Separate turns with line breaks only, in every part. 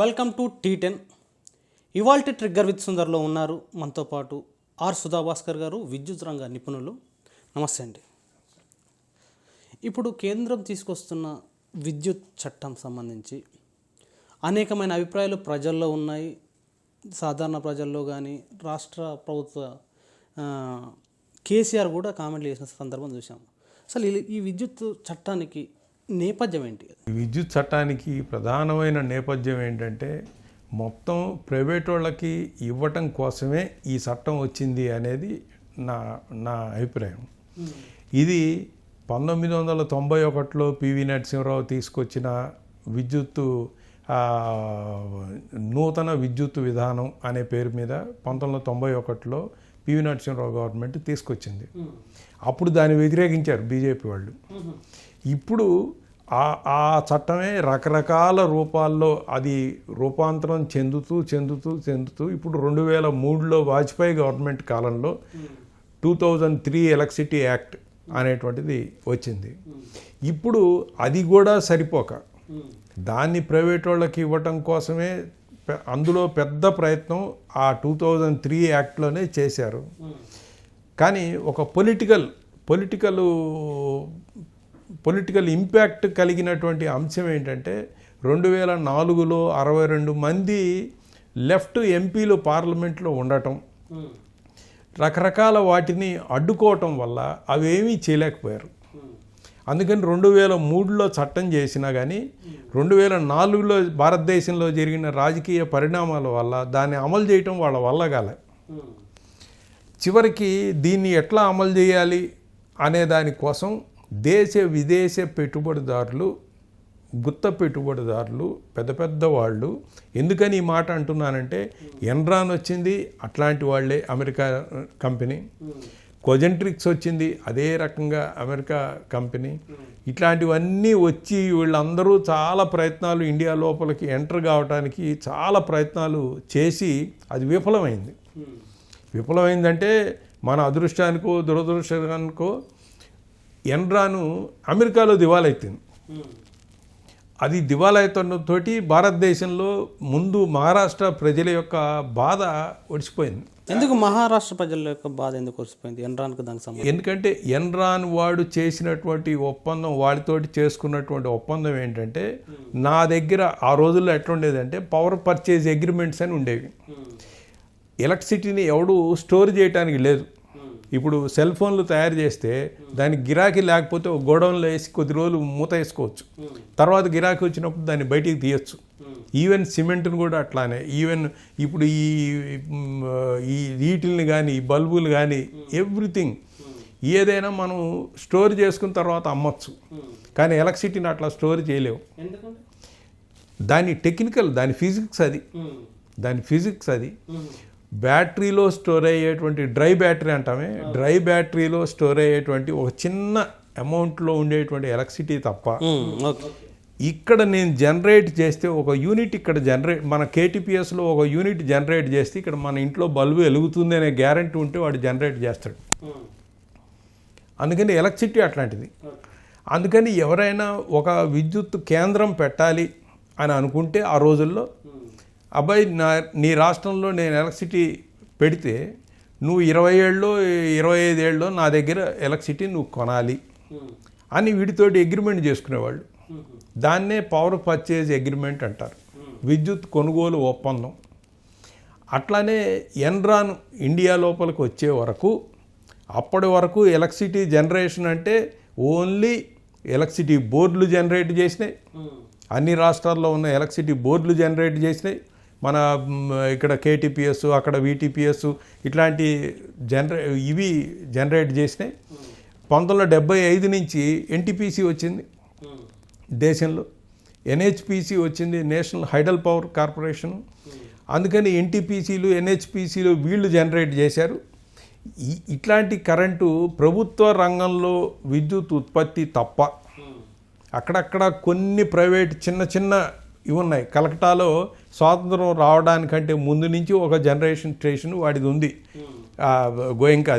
Welcome to T10. ఇవాల్టి trigger with సుందర్లో ఉన్నారు మనతో పాటు ఆర్ సుధాభాస్కర్ గారు, విద్యుత్ రంగ నిపుణులు. నమస్తే అండి. ఇప్పుడు కేంద్రం తీసుకొస్తున్న విద్యుత్ చట్టం సంబంధించి అనేకమైన అభిప్రాయాలు ప్రజల్లో ఉన్నాయి. సాధారణ ప్రజల్లో కానీ రాష్ట్ర ప్రభుత్వ కేసీఆర్ కూడా కామెంట్లు చేసిన సందర్భం చూసాం. అసలు ఈ విద్యుత్ చట్టానికి నేపథ్యం ఏంటి?
విద్యుత్ చట్టానికి ప్రధానమైన నేపథ్యం ఏంటంటే మొత్తం ప్రైవేట్ వాళ్ళకి ఇవ్వటం కోసమే ఈ చట్టం వచ్చింది అనేది నా అభిప్రాయం. ఇది 1991లో పివి నరసింహారావు తీసుకొచ్చిన విద్యుత్తు నూతన విద్యుత్ విధానం అనే పేరు మీద 1991లో పివి నరసింహారావు గవర్నమెంట్ తీసుకొచ్చింది. అప్పుడు దాన్ని వ్యతిరేకించారు బీజేపీ వాళ్ళు. ఇప్పుడు ఆ చట్టమే రకరకాల రూపాల్లో అది రూపాంతరం చెందుతూ ఇప్పుడు 2003లో వాజ్పేయి గవర్నమెంట్ కాలంలో 2003 ఎలక్ట్రిసిటీ యాక్ట్ అనేటువంటిది వచ్చింది. ఇప్పుడు అది కూడా సరిపోక దాన్ని ప్రైవేట్ వాళ్ళకి ఇవ్వటం కోసమే అందులో పెద్ద ప్రయత్నం ఆ 2003 యాక్ట్లోనే చేశారు. కానీ ఒక పొలిటికల్ ఇంపాక్ట్ కలిగినటువంటి అంశం ఏంటంటే 2004లో 62 మంది లెఫ్ట్ ఎంపీలు పార్లమెంట్లో ఉండటం, రకరకాల వాటిని అడ్డుకోవటం వల్ల అవేమీ చేయలేకపోయారు. అందుకని 2003లో చట్టం చేసినా కానీ 2004లో భారతదేశంలో జరిగిన రాజకీయ పరిణామాల వల్ల దాన్ని అమలు చేయటం వాళ్ళ వల్ల కాలే. చివరికి దీన్ని ఎట్లా అమలు చేయాలి అనే దానికోసం దేశ విదేశ పెట్టుబడిదారులు, గుత్త పెట్టుబడిదారులు, పెద్ద వాళ్ళు, ఎందుకని ఈ మాట అంటున్నానంటే ఎన్రాన్ వచ్చింది అట్లాంటి వాళ్ళే, అమెరికా కంపెనీ. కోజెంట్రిక్స్ వచ్చింది అదే రకంగా అమెరికా కంపెనీ. ఇట్లాంటివన్నీ వచ్చి వీళ్ళందరూ చాలా ప్రయత్నాలు ఇండియా లోపలికి ఎంటర్ కావడానికి చాలా ప్రయత్నాలు చేసి అది విఫలమైందంటే మన అదృష్టానికో దురదృష్టానికో ఎన్రాను అమెరికాలో దివాలైతుంది. అది దివాలైతంతో భారతదేశంలో ముందు మహారాష్ట్ర ప్రజల యొక్క బాధ ఒడిసిపోయింది.
ఎందుకు మహారాష్ట్ర ప్రజల యొక్క బాధ ఎందుకు ఒడిసిపోయింది ఎన్రాన్కు దానికి సంబంధించి?
ఎందుకంటే ఎన్రాన్ వాడు చేసినటువంటి ఒప్పందం, వాడితోటి చేసుకున్నటువంటి ఒప్పందం ఏంటంటే, నా దగ్గర ఆ రోజుల్లో ఎట్లుండేదంటే పవర్ పర్చేజ్ అగ్రిమెంట్స్ అని ఉండేవి. ఎలక్ట్రిసిటీని ఎవడు స్టోర్ చేయడానికి లేదు. ఇప్పుడు సెల్ ఫోన్లు తయారు చేస్తే దానికి గిరాకీ లేకపోతే ఒక గోడౌన్లో వేసి కొద్ది రోజులు మూత వేసుకోవచ్చు, తర్వాత గిరాకీ వచ్చినప్పుడు దాన్ని బయటికి తీయచ్చు. ఈవెన్ సిమెంట్ని కూడా అట్లానే, ఈవెన్ ఇప్పుడు ఈ వీటిల్ని కానీ, ఈ బల్బులు కానీ, ఎవ్రీథింగ్ ఏదైనా మనం స్టోర్ చేసుకున్న తర్వాత అమ్మచ్చు. కానీ ఎలక్ట్రిసిటీని అట్లా స్టోర్ చేయలేవు. దాని టెక్నికల్, దాని ఫిజిక్స్ అది. బ్యాటరీలో స్టోర్ అయ్యేటువంటి డ్రై బ్యాటరీ అంటామే, డ్రై బ్యాటరీలో స్టోర్ అయ్యేటువంటి ఒక చిన్న అమౌంట్లో ఉండేటువంటి ఎలక్ట్రిసిటీ తప్ప ఇక్కడ నేను జనరేట్ చేస్తే ఒక యూనిట్ ఇక్కడ మన కేటీపీఎస్లో ఒక యూనిట్ జనరేట్ చేస్తే ఇక్కడ మన ఇంట్లో బల్బు వెలుగుతుంది అనే గ్యారంటీ ఉంటే వాడు జనరేట్ చేస్తాడు. అందుకని ఎలక్ట్రిసిటీ అట్లాంటిది. అందుకని ఎవరైనా ఒక విద్యుత్ కేంద్రం పెట్టాలి అని అనుకుంటే ఆ రోజుల్లో, అబ్బాయి నీ రాష్ట్రంలో నేను ఎలక్ట్రిసిటీ పెడితే నువ్వు 20 ఏళ్ళలో 25 ఏళ్ళలో నా దగ్గర ఎలక్ట్రిసిటీ నువ్వు కొనాలి అని వీటితోటి అగ్రిమెంట్ చేసుకునేవాళ్ళు. దాన్నే పవర్ పర్చేజ్ అగ్రిమెంట్ అంటారు, విద్యుత్ కొనుగోలు ఒప్పందం. అట్లానే ఎన్రాన్ ఇండియా లోపలికి వచ్చే వరకు, అప్పటి వరకు ఎలక్ట్రిసిటీ జనరేషన్ అంటే ఓన్లీ ఎలక్ట్రిసిటీ బోర్డులు జనరేట్ చేసినాయి. అన్ని రాష్ట్రాల్లో ఉన్న ఎలక్ట్రిసిటీ బోర్డులు జనరేట్ చేసినాయి. మన ఇక్కడ కేటీపీఎస్, అక్కడ వీటీపీఎస్ ఇట్లాంటి ఇవి జనరేట్ చేసినాయి. 1975 నుంచి ఎన్టీపీసీ వచ్చింది దేశంలో, ఎన్హెచ్పిసి వచ్చింది, నేషనల్ హైడల్ పవర్ కార్పొరేషన్. అందుకని ఎన్టీపీసీలు, ఎన్హెచ్పిసిలు వీళ్ళు జనరేట్ చేశారు. ఇట్లాంటి కరెంటు ప్రభుత్వ రంగంలో విద్యుత్ ఉత్పత్తి తప్ప అక్కడక్కడ కొన్ని ప్రైవేట్ చిన్న ఇవి ఉన్నాయి. కలకటాలో స్వాతంత్రం రావడానికంటే ముందు నుంచి ఒక జనరేషన్ స్టేషన్ వాడిది ఉంది, గోయంకా.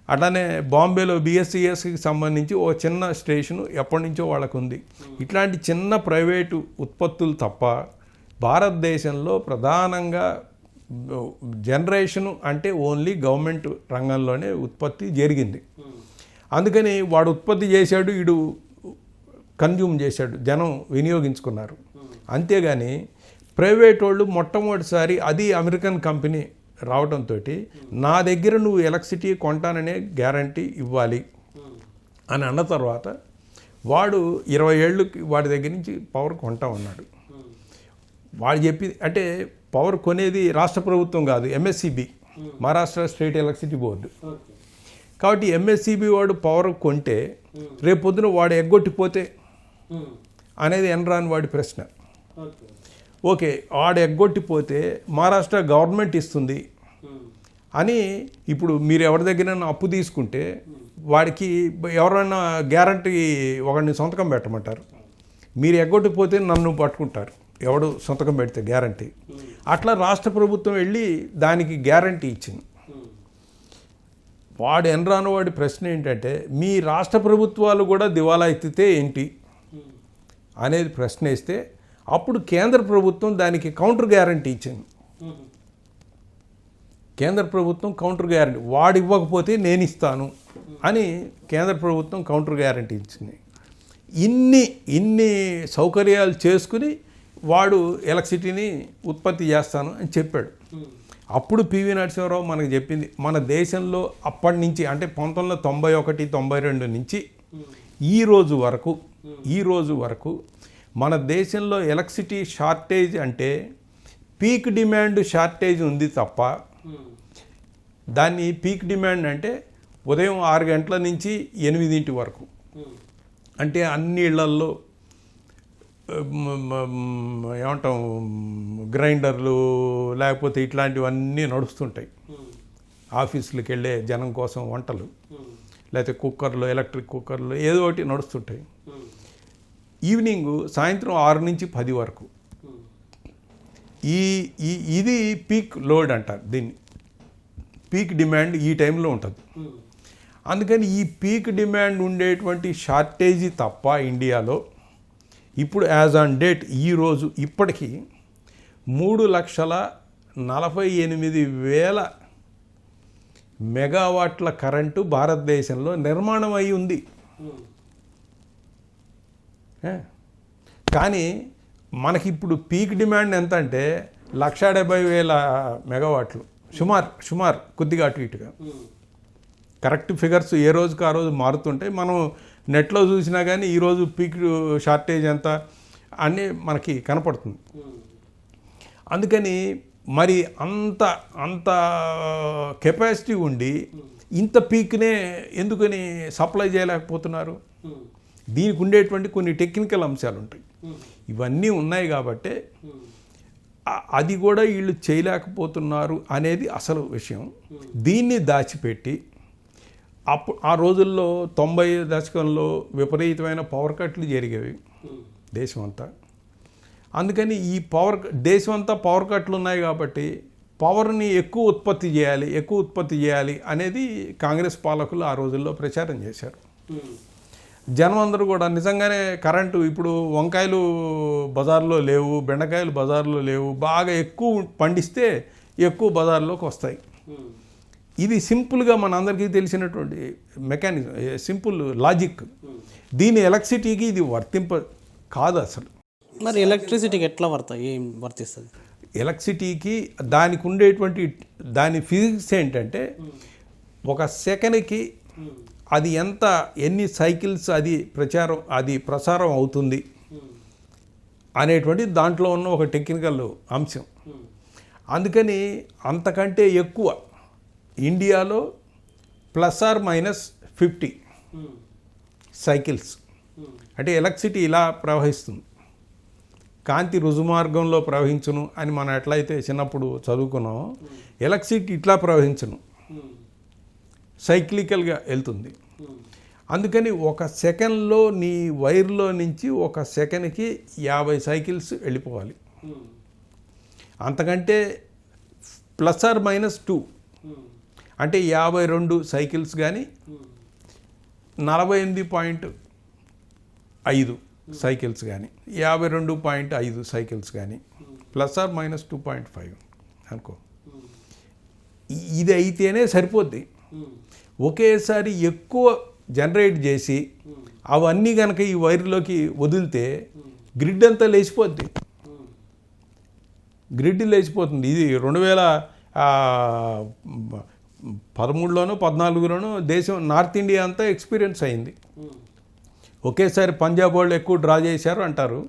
అట్లానే బాంబేలో బిఎస్సిఎస్కి సంబంధించి ఓ చిన్న స్టేషను ఎప్పటి నుంచో వాళ్ళకు ఉంది. ఇట్లాంటి చిన్న ప్రైవేటు ఉత్పత్తులు తప్ప భారతదేశంలో ప్రధానంగా జనరేషను అంటే ఓన్లీ గవర్నమెంట్ రంగంలోనే ఉత్పత్తి జరిగింది. అందుకని వాడు ఉత్పత్తి చేశాడు, వీడు కన్జ్యూమ్ చేశాడు, జనం వినియోగించుకున్నారు. అంతేగాని ప్రైవేట్ వాళ్ళు మొట్టమొదటిసారి, అది అమెరికన్ కంపెనీ రావడంతో, నా దగ్గర నువ్వు ఎలక్ట్రిసిటీ కొంటాననే గ్యారంటీ ఇవ్వాలి అని అన్న తర్వాత వాడు 20 ఏళ్ళకి వాడి దగ్గర నుంచి పవర్ కొంటా ఉన్నాడు. వాడు చెప్పి అంటే పవర్ కొనేది రాష్ట్ర ప్రభుత్వం కాదు, ఎంఎస్సిబి, మహారాష్ట్ర స్టేట్ ఎలక్ట్రిసిటీ బోర్డు. కాబట్టి ఎంఎస్సిబి వాడు పవర్ కొంటే రేపు పొద్దున వాడు ఎగ్గొట్టిపోతే అనేది ఎన్రాన్ వాడి ప్రశ్న. ఓకే, వాడు ఎగ్గొట్టిపోతే మహారాష్ట్ర గవర్నమెంట్ ఇస్తుంది అని ఇప్పుడు మీరు ఎవరి దగ్గర అప్పు తీసుకుంటే వాడికి ఎవరైనా గ్యారంటీ ఒకడిని సంతకం పెట్టమంటారు. మీరు ఎగ్గొట్టిపోతే నన్ను పట్టుకుంటారు ఎవడు సంతకం పెడితే గ్యారంటీ. అట్లా రాష్ట్ర ప్రభుత్వం వెళ్ళి దానికి గ్యారంటీ ఇచ్చింది. వాడు ఎన్రాను వాడి ప్రశ్న ఏంటంటే, మీ రాష్ట్ర ప్రభుత్వాలు కూడా దివాలా ఎత్తితే ఏంటి అనేది ప్రశ్న వేస్తే అప్పుడు కేంద్ర ప్రభుత్వం దానికి కౌంటర్ గ్యారంటీ ఇచ్చింది. కేంద్ర ప్రభుత్వం కౌంటర్ గ్యారంటీ, వాడు ఇవ్వకపోతే నేను ఇస్తాను అని కేంద్ర ప్రభుత్వం కౌంటర్ గ్యారంటీ ఇచ్చింది. ఇన్ని సౌకర్యాలు చేసుకుని వాడు ఎలక్ట్రిసిటీని ఉత్పత్తి చేస్తాను అని చెప్పాడు. అప్పుడు పివి నరసింహారావు మనకు చెప్పింది, మన దేశంలో అప్పటి నుంచి అంటే 1991, 92 నుంచి ఈ రోజు వరకు మన దేశంలో ఎలక్ట్రిసిటీ షార్టేజ్ అంటే పీక్ డిమాండ్ షార్టేజ్ ఉంది తప్ప, దాన్ని పీక్ డిమాండ్ అంటే ఉదయం 6 గంటల నుంచి 8 వరకు, అంటే అన్ని ఇళ్లల్లో ఏమంటాం గ్రైండర్లు లేకపోతే ఇట్లాంటివన్నీ నడుస్తుంటాయి. ఆఫీసులకు వెళ్ళే జనం కోసం వంటలు, లేకపోతే కుక్కర్లు, ఎలక్ట్రిక్ కుక్కర్లు ఏదో ఒకటి నడుస్తుంటాయి. ఈవినింగ్ సాయంత్రం 6 నుంచి 10 వరకు ఇది పీక్ లోడ్ అంటారు దీన్ని. పీక్ డిమాండ్ ఈ టైంలో ఉంటుంది. అందుకని ఈ పీక్ డిమాండ్ ఉండేటువంటి షార్టేజీ తప్ప ఇండియాలో ఇప్పుడు యాజ్ ఆన్ డేట్ ఈరోజు ఇప్పటికీ 3,48,000 మెగావాట్ల కరెంటు భారతదేశంలో నిర్మాణం అయి ఉంది. కానీ మనకిప్పుడు పీక్ డిమాండ్ ఎంత అంటే 1,70,000 మెగావాట్లు, సుమారు కొద్దిగా అటు ఇటుగా. కరెక్ట్ ఫిగర్స్ ఏ రోజుకి ఆ రోజు మారుతుంటాయి. మనం నెట్లో చూసినా కానీ ఈరోజు పీక్ షార్టేజ్ ఎంత అని మనకి కనపడుతుంది. అందుకని మరి అంత కెపాసిటీ ఉండి ఇంత పీక్నే ఎందుకని సప్లై చేయలేకపోతున్నారు? దీనికి ఉండేటువంటి కొన్ని టెక్నికల్ అంశాలు ఉంటాయి. ఇవన్నీ ఉన్నాయి కాబట్టి అది కూడా వీళ్ళు చేయలేకపోతున్నారు అనేది అసలు విషయం. దీన్ని దాచిపెట్టి ఆ రోజుల్లో 90 దశకంలో విపరీతమైన పవర్ కట్లు జరిగేవి దేశమంతా. అందుకని ఈ దేశమంతా పవర్ కట్లు ఉన్నాయి కాబట్టి పవర్ని ఎక్కువ ఉత్పత్తి చేయాలి అనేది కాంగ్రెస్ పాలకులు ఆ రోజుల్లో ప్రచారం చేశారు. జనం అందరూ కూడా నిజంగానే కరెంటు ఇప్పుడు వంకాయలు బజార్లో లేవు, బెండకాయలు బజార్లో లేవు, బాగా ఎక్కువ పండిస్తే ఎక్కువ బజార్లోకి వస్తాయి. ఇది సింపుల్గా మనందరికీ తెలిసినటువంటి మెకానిజం, సింపుల్ లాజిక్. దీని ఎలక్ట్రిసిటీకి ఇది కాదు అసలు.
మరి ఎలక్ట్రిసిటీకి ఎట్లా వర్తిస్తుంది?
ఎలక్ట్రిసిటీకి దానికి ఉండేటువంటి దాని ఫిజిక్స్ ఏంటంటే ఒక సెకండ్కి అది ఎన్ని సైకిల్స్ అది ప్రసారం అవుతుంది అనేటువంటి దాంట్లో ఉన్న ఒక టెక్నికల్ అంశం. అందుకని అంతకంటే ఎక్కువ ఇండియాలో ±50 సైకిల్స్ అంటే ఎలక్ట్రిసిటీ ఇలా ప్రవహిస్తుంది. కాంతి రుజుమార్గంలో ప్రవహించును అని మనం ఎట్లయితే చిన్నప్పుడు చదువుకున్నామో, ఎలక్ట్రిసిటీ ఇట్లా ప్రవహించును, సైక్లికల్గా వెళ్తుంది. అందుకని ఒక సెకండ్లో నీ వైర్లో నుంచి ఒక సెకండ్కి 50 సైకిల్స్ వెళ్ళిపోవాలి. అంతకంటే ±2 అంటే 52 సైకిల్స్ కానీ 48.5 సైకిల్స్ కానీ 52.5 సైకిల్స్ కానీ ±2.5 అనుకో. ఇది అయితేనే సరిపోద్ది. ఒకేసారి ఎక్కువ జనరేట్ చేసి అవన్నీ కనుక ఈ వైర్లోకి వదిలితే గ్రిడ్ అంతా లేచిపోద్ది. గ్రిడ్ లేచిపోతుంది. ఇది 2013లోనో 14లోనో దేశం నార్త్ ఇండియా అంతా ఎక్స్పీరియన్స్ అయింది. ఒకేసారి పంజాబ్ వాళ్ళు ఎక్కువ డ్రా చేశారు అంటారు.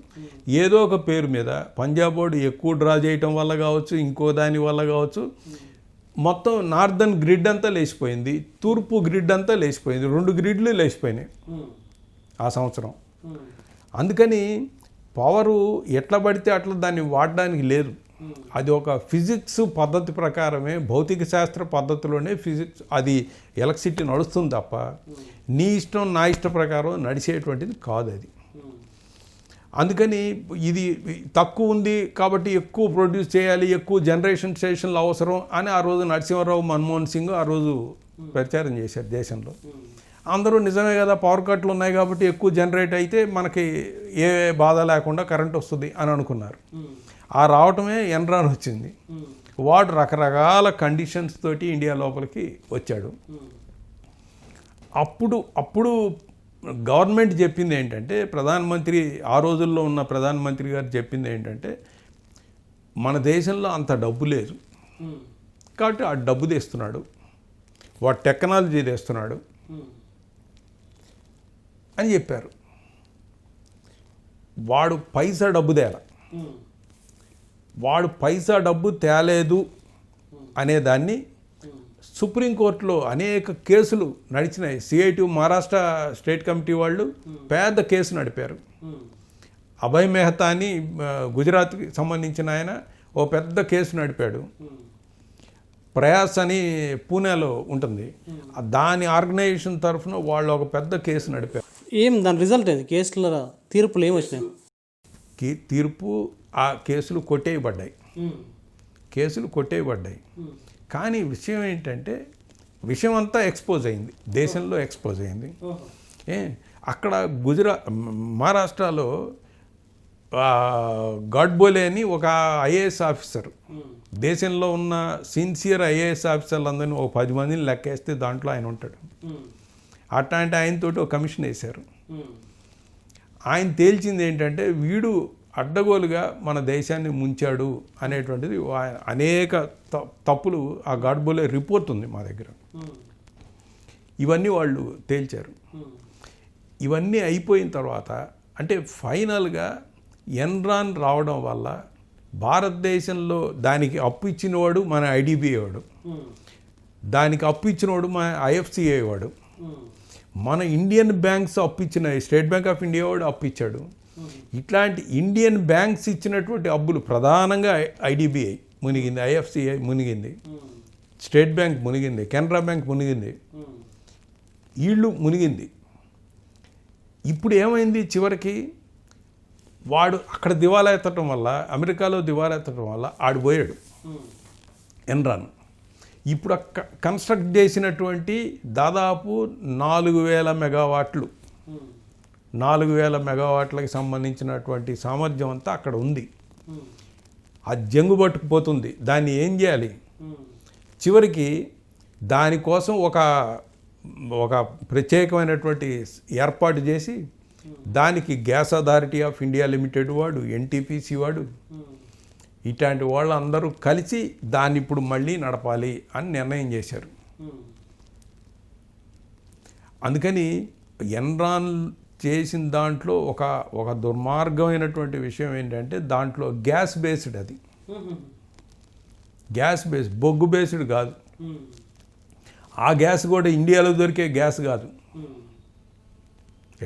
ఏదో ఒక పేరు మీద పంజాబ్ వాళ్ళు ఎక్కువ డ్రా చేయటం వల్ల కావచ్చు, ఇంకో దాని వల్ల కావచ్చు, మొత్తం నార్దర్న్ గ్రిడ్ అంతా లేచిపోయింది, తూర్పు గ్రిడ్ అంతా లేచిపోయింది. 2 గ్రిడ్లు లేచిపోయినాయి ఆ సంవత్సరం. అందుకని పవరు ఎట్లా పడితే అట్లా దాన్ని వాడడానికి లేదు. అది ఒక ఫిజిక్స్ పద్ధతి ప్రకారమే, భౌతిక శాస్త్ర పద్ధతిలోనే ఫిజిక్స్ అది ఎలక్ట్రిసిటీ నడుస్తుంది తప్ప నీ ఇష్టం నా ఇష్ట ప్రకారం నడిచేటువంటిది కాదు అది. అందుకని ఇది తక్కువ ఉంది కాబట్టి ఎక్కువ ప్రొడ్యూస్ చేయాలి, ఎక్కువ జనరేషన్ స్టేషన్లు అవసరం అని ఆ రోజు నరసింహారావు, మన్మోహన్ సింగ్ ఆ రోజు ప్రచారం చేశారు దేశంలో. అందరూ నిజమే కదా, పవర్ కట్లు ఉన్నాయి కాబట్టి ఎక్కువ జనరేట్ అయితే మనకి ఏ బాధ లేకుండా కరెంట్ వస్తుంది అని అనుకున్నారు. ఆ రావటమే ఎన్రాన్ వచ్చింది. వాడు రకరకాల కండిషన్స్ తోటి ఇండియా లోపలికి వచ్చాడు. అప్పుడు గవర్నమెంట్ చెప్పింది ఏంటంటే, ప్రధానమంత్రి ఆ రోజుల్లో ఉన్న ప్రధానమంత్రి గారు చెప్పింది ఏంటంటే, మన దేశంలో అంత డబ్బు లేదు కాబట్టి ఆ డబ్బు తెస్తున్నాడు, వాడు టెక్నాలజీ తెస్తున్నాడు అని చెప్పారు. వాడు పైసా డబ్బు తేల, వాడు పైసా డబ్బు తేలేదు అనేదాన్ని సుప్రీంకోర్టులో అనేక కేసులు నడిచినాయి. సిఐటి మహారాష్ట్ర స్టేట్ కమిటీ వాళ్ళు పెద్ద కేసు నడిపారు. అభయ్ మెహతా అని గుజరాత్కి సంబంధించిన ఆయన ఓ పెద్ద కేసు నడిపాడు. ప్రయాస్ అని పూణేలో ఉంటుంది, దాని ఆర్గనైజేషన్ తరఫున వాళ్ళు ఒక పెద్ద కేసు నడిపారు.
దాని రిజల్ట్ ఏంది? కేసుల తీర్పులు ఏమి వచ్చినాయి?
తీర్పు ఆ కేసులు కొట్టేయబడ్డాయి. కానీ విషయం ఏంటంటే, విషయం అంతా ఎక్స్పోజ్ అయింది, దేశంలో ఎక్స్పోజ్ అయింది. అక్కడ మహారాష్ట్రలో గాడ్బోలే అని ఒక ఐఏఎస్ ఆఫీసర్, దేశంలో ఉన్న సిన్సియర్ ఐఏఎస్ ఆఫీసర్లందరినీ ఒక 10 మందిని లెక్కేస్తే దాంట్లో ఆయన ఉంటాడు. అట్లాంటి ఆయనతోటి ఒక కమిషన్ వేశారు. ఆయన తేల్చింది ఏంటంటే, వీడు అడ్డగోలుగా మన దేశాన్ని ముంచాడు అనేటువంటిది. అనేక తప్పులు ఆ గాడ్బోలే రిపోర్ట్ ఉంది మా దగ్గర. ఇవన్నీ వాళ్ళు తేల్చారు. ఇవన్నీ అయిపోయిన తర్వాత అంటే ఫైనల్గా ఎన్రాన్ రావడం వల్ల భారతదేశంలో దానికి అప్పు ఇచ్చినవాడు మన ఐడిబిఐ వాడు, దానికి అప్పు ఇచ్చినవాడు మన ఐఎఫ్సిఐ వాడు, మన ఇండియన్ బ్యాంక్స్ అప్పు ఇచ్చిన స్టేట్ బ్యాంక్ ఆఫ్ ఇండియా వాడు అప్పు ఇచ్చాడు. ఇట్లాంటి ఇండియన్ బ్యాంక్స్ ఇచ్చినటువంటి అప్పులు ప్రధానంగా ఐడిబిఐ మునిగింది, ఐఎఫ్సిఐ మునిగింది, స్టేట్ బ్యాంక్ మునిగింది, కెనరా బ్యాంక్ మునిగింది, వీళ్ళు మునిగింది. ఇప్పుడు ఏమైంది, చివరికి వాడు అక్కడ దివాలా ఎత్తడం వల్ల, అమెరికాలో దివాలా ఎత్తడం వల్ల ఆడు పోయాడు ఎన్రాన్. ఇప్పుడు కన్స్ట్రక్ట్ చేసినటువంటి దాదాపు 4000 మెగావాట్లు, 4000 మెగావాట్లకి సంబంధించినటువంటి సామర్థ్యం అంతా అక్కడ ఉంది. అది జంగు పట్టుకుపోతుంది. దాన్ని ఏం చేయాలి? చివరికి దానికోసం ఒక ప్రత్యేకమైనటువంటి ఏర్పాటు చేసి దానికి gas authority of India limited వాడు, ఎన్టీపీసీ వాడు, ఇట్లాంటి వాళ్ళందరూ కలిసి దాన్ని ఇప్పుడు మళ్ళీ నడపాలి అని నిర్ణయం చేశారు. అందుకని ఎన్రాన్ చేసిన దాంట్లో ఒక దుర్మార్గమైనటువంటి విషయం ఏంటంటే, దాంట్లో గ్యాస్ బేస్డ్, అది గ్యాస్ బేస్డ్, బొగ్గు బేస్డ్ కాదు. ఆ గ్యాస్ కూడా ఇండియాలో దొరికే గ్యాస్ కాదు.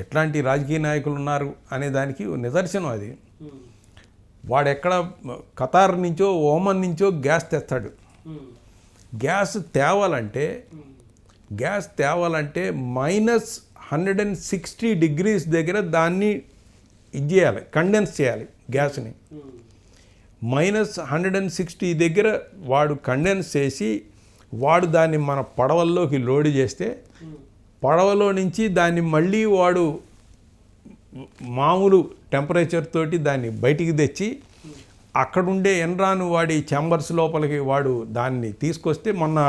ఎట్లాంటి రాజకీయ నాయకులు ఉన్నారు అనే దానికి నిదర్శనం అది. వాడెక్కడ ఖతార్ నుంచో ఓమన్ నుంచో గ్యాస్ తెస్తాడు. గ్యాస్ తేవాలంటే -160 degrees దగ్గర దాన్ని ఇది చేయాలి, కండెన్స్ చేయాలి గ్యాస్ని. -160 దగ్గర వాడు కండెన్స్ చేసి వాడు దాన్ని మన పడవల్లోకి లోడ్ చేస్తే, పడవలో నుంచి దాన్ని మళ్ళీ వాడు మామూలు టెంపరేచర్ తోటి దాన్ని బయటికి తెచ్చి అక్కడుండే ఎన్రాన్ వాడి ఛాంబర్స్ లోపలికి వాడు దాన్ని తీసుకొస్తే మొన్న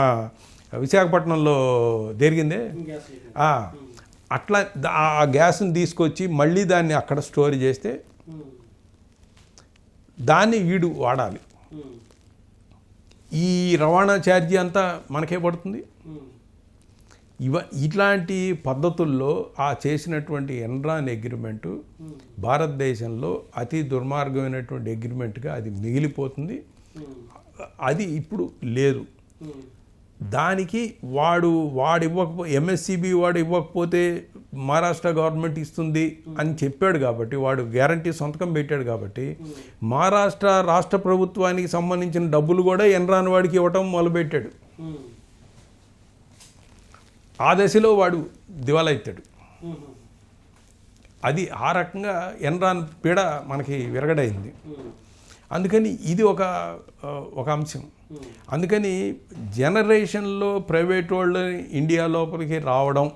విశాఖపట్నంలో జరిగిందే అట్లా ఆ గ్యాస్ని తీసుకొచ్చి మళ్ళీ దాన్ని అక్కడ స్టోర్ చేస్తే దాన్ని వీడు వాడాలి. ఈ రవాణా ఛార్జీ అంతా మనకే పడుతుంది. ఇట్లాంటి పద్ధతుల్లో ఆ చేసినటువంటి ఎన్రాన్ అగ్రిమెంటు భారతదేశంలో అతి దుర్మార్గమైనటువంటి అగ్రిమెంట్గా అది మిగిలిపోతుంది. అది ఇప్పుడు లేదు. దానికి వాడు ఇవ్వకపోతే ఎంఎస్సిబి వాడు ఇవ్వకపోతే మహారాష్ట్ర గవర్నమెంట్ ఇస్తుంది అని చెప్పాడు కాబట్టి వాడు గ్యారంటీ సంతకం పెట్టాడు కాబట్టి మహారాష్ట్ర రాష్ట్ర ప్రభుత్వానికి సంబంధించిన డబ్బులు కూడా ఎన్రాన్ వాడికి ఇవ్వటం మొదలుపెట్టాడు. ఆ దశలో వాడు దివాలా ఎత్తాడు. అది ఆ రకంగా ఎన్రాన్ పీడ మనకి విరగడైంది. అందుకని ఇది ఒక అంశం. అందుకని జనరేషన్లో ప్రైవేట్ వాళ్ళు ఇండియా లోపలికి రావడం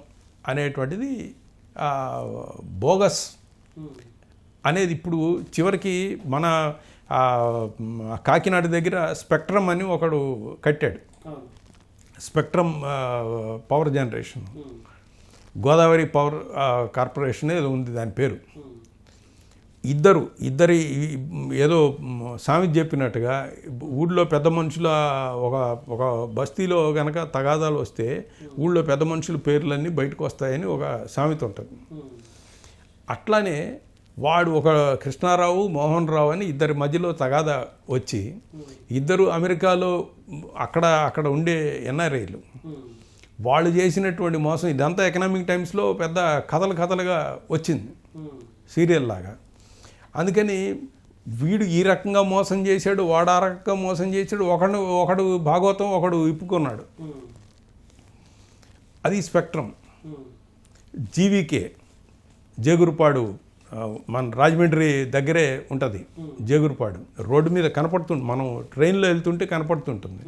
అనేటువంటిది బోగస్ అనేది ఇప్పుడు చివరికి మన కాకినాడ దగ్గర స్పెక్ట్రమ్ అని ఒకడు కట్టాడు. Spectrum power generation, Godavari power corporation ఏదో ఉంది దాని పేరు. ఇద్దరి ఏదో సామెత చెప్పినట్టుగా ఊళ్ళో పెద్ద మనుషుల ఒక బస్తీలో కనుక తగాదాలు వస్తే ఊళ్ళో పెద్ద మనుషుల పేర్లన్నీ బయటకు వస్తాయని ఒక సామెత ఉంటుంది. అట్లానే వాడు ఒక కృష్ణారావు మోహన్ రావు అని ఇద్దరి మధ్యలో తగాదా వచ్చి ఇద్దరు అమెరికాలో అక్కడ ఉండే ఎన్ఆర్ఐలు వాళ్ళు చేసినటువంటి మోసం ఇదంతా ఎకనామిక్ టైమ్స్లో పెద్ద కథలుగా వచ్చింది, సీరియల్ లాగా. అందుకని వీడు ఈ రకంగా మోసం చేశాడు, వాడు ఆ రకంగా మోసం చేశాడు, ఒకడు భాగవతం ఒకడు ఇప్పుకున్నాడు. అది స్పెక్ట్రమ్. జీవీకే జేగురుపాడు మన రాజమండ్రి దగ్గరే ఉంటుంది. జేగురుపాడు రోడ్డు మీద కనపడుతుంది, మనం ట్రైన్లో వెళ్తుంటే కనపడుతుంటుంది.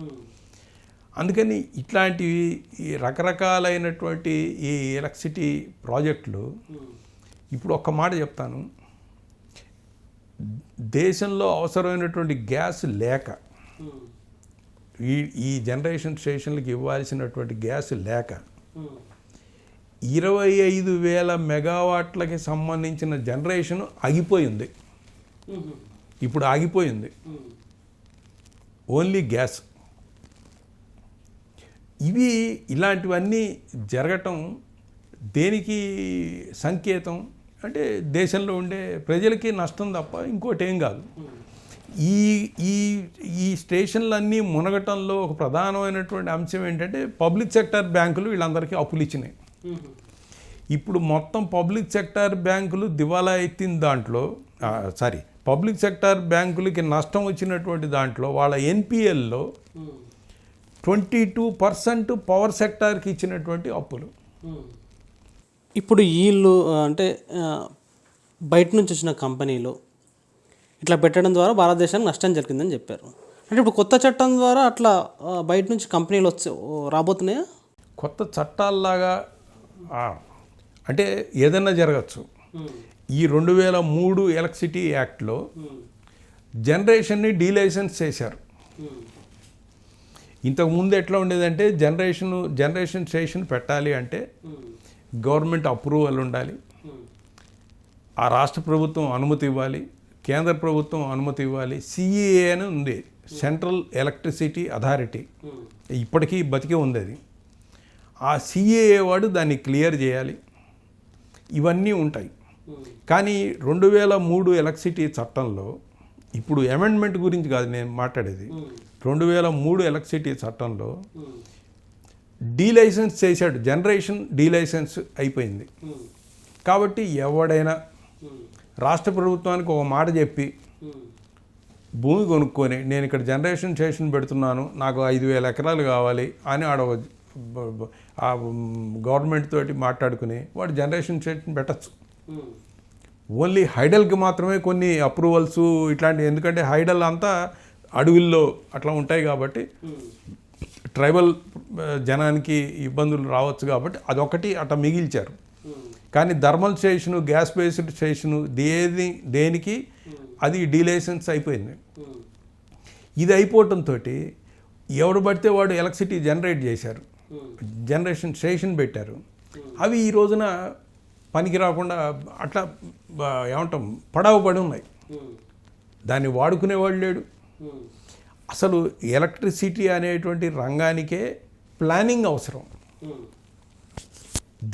అందుకని ఇట్లాంటివి ఈ రకరకాలైనటువంటి ఈ ఎలక్ట్రిసిటీ ప్రాజెక్టులు ఇప్పుడు ఒక్క మాట చెప్తాను. దేశంలో అవసరమైనటువంటి గ్యాస్ లేక ఈ జనరేషన్ స్టేషన్లకు ఇవ్వాల్సినటువంటి గ్యాస్ లేక 25,000 మెగావాట్లకి సంబంధించిన జనరేషన్ ఆగిపోయింది. ఇప్పుడు ఆగిపోయింది ఓన్లీ గ్యాస్. ఇలాంటివన్నీ జరగటం దేనికి సంకేతం అంటే దేశంలో ఉండే ప్రజలకి నష్టం తప్ప ఇంకోటి ఏం కాదు. ఈ స్టేషన్లన్నీ మునగటంలో ఒక ప్రధానమైనటువంటి అంశం ఏంటంటే పబ్లిక్ సెక్టార్ బ్యాంకులు వీళ్ళందరికీ అప్పులు ఇచ్చినాయి. ఇప్పుడు మొత్తం పబ్లిక్ సెక్టార్ బ్యాంకులు దివాలా ఎత్తిన దాంట్లో పబ్లిక్ సెక్టార్ బ్యాంకులకి నష్టం వచ్చినటువంటి దాంట్లో వాళ్ళ ఎన్పిఎల్లో 22% పవర్ సెక్టార్కి ఇచ్చినటువంటి అప్పులు.
ఇప్పుడు వీళ్ళు అంటే బయట నుంచి వచ్చిన కంపెనీలు ఇట్లా పెట్టడం ద్వారా భారతదేశానికి నష్టం జరిగిందని చెప్పారు. అంటే ఇప్పుడు కొత్త చట్టం ద్వారా అట్లా బయట నుంచి కంపెనీలు రాబోతున్నాయా?
కొత్త చట్టాల్లాగా అంటే ఏదైనా జరగచ్చు. ఈ 2003 ఎలక్ట్రిసిటీ యాక్ట్లో జనరేషన్ని డీలైసెన్స్ చేశారు. ఇంతకుముందు ఎట్లా ఉండేదంటే జనరేషన్ స్టేషన్ పెట్టాలి అంటే గవర్నమెంట్ అప్రూవల్ ఉండాలి, ఆ రాష్ట్ర ప్రభుత్వం అనుమతి ఇవ్వాలి, కేంద్ర ప్రభుత్వం అనుమతి ఇవ్వాలి. సిఈఏ అని ఉంది, సెంట్రల్ ఎలక్ట్రిసిటీ అథారిటీ, ఇప్పటికీ బతికే ఉంది అది. ఆ సిఏఏ వాడు దాన్ని క్లియర్ చేయాలి. ఇవన్నీ ఉంటాయి. కానీ 2003 ఎలక్ట్రిసిటీ చట్టంలో ఇప్పుడు అమెండ్మెంట్ గురించి కాదు నేను మాట్లాడేది. 2003 ఎలక్ట్రిసిటీ చట్టంలో డీలైసెన్స్ చేశాడు, జనరేషన్ డీలైసెన్స్ అయిపోయింది. కాబట్టి ఎవడైనా రాష్ట్ర ప్రభుత్వానికి ఒక మాట చెప్పి భూమి కొనుక్కొని నేను ఇక్కడ జనరేషన్ స్టేషన్ పెడుతున్నాను, నాకు 5,000 ఎకరాలు కావాలి అని ఆ గవర్నమెంట్ తోటి మాట్లాడుకుని వాడు జనరేషన్ స్టేషన్ పెట్టచ్చు. ఓన్లీ హైడల్కి మాత్రమే కొన్ని అప్రూవల్స్ ఇట్లాంటివి, ఎందుకంటే హైడల్ అంతా అడవుల్లో అట్లా ఉంటాయి కాబట్టి ట్రైబల్ జనానికి ఇబ్బందులు రావచ్చు కాబట్టి అదొకటి అట్లా మిగిల్చారు. కానీ thermal station, gas based station దేనికి అది డీలైసెన్స్ అయిపోయింది. ఇది అయిపోవటంతో ఎవడు పడితే వాడు ఎలక్ట్రిసిటీ జనరేట్ చేశారు, జనరేషన్ స్టేషన్ పెట్టారు. అవి ఈ రోజున పనికి రాకుండా అట్లా ఏమంటాం పడి ఉన్నాయి. దాన్ని వాడుకునేవాడు లేడు. అసలు ఎలక్ట్రిసిటీ అనేటువంటి రంగానికే ప్లానింగ్ అవసరం.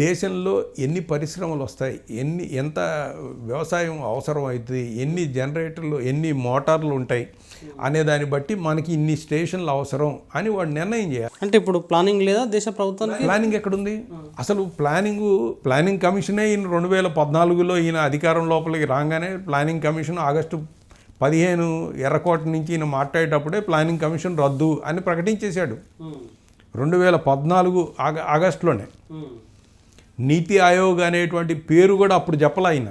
దేశంలో ఎన్ని పరిశ్రమలు వస్తాయి, ఎంత వ్యవసాయం అవసరం అవుతుంది, ఎన్ని జనరేటర్లు ఎన్ని మోటార్లు ఉంటాయి అనే దాన్ని బట్టి మనకి ఇన్ని స్టేషన్లు అవసరం అని వాడు నిర్ణయం చేయాలి.
అంటే ఇప్పుడు ప్లానింగ్ లేదా దేశ ప్రభుత్వానికి?
ప్లానింగ్ ఎక్కడుంది అసలు? ప్లానింగ్ కమిషనే ఈయన 2014లో ఈయన అధికారం లోపలికి రాగానే ప్లానింగ్ కమిషన్ ఆగస్టు 15 ఎర్రకోట నుంచి ఈయన మాట్లాడేటప్పుడే ప్లానింగ్ కమిషన్ రద్దు అని ప్రకటించేశాడు. 2014 ఆగస్టులోనే. నీతి ఆయోగ్ అనేటువంటి పేరు కూడా అప్పుడు చెప్పలే ఆయన.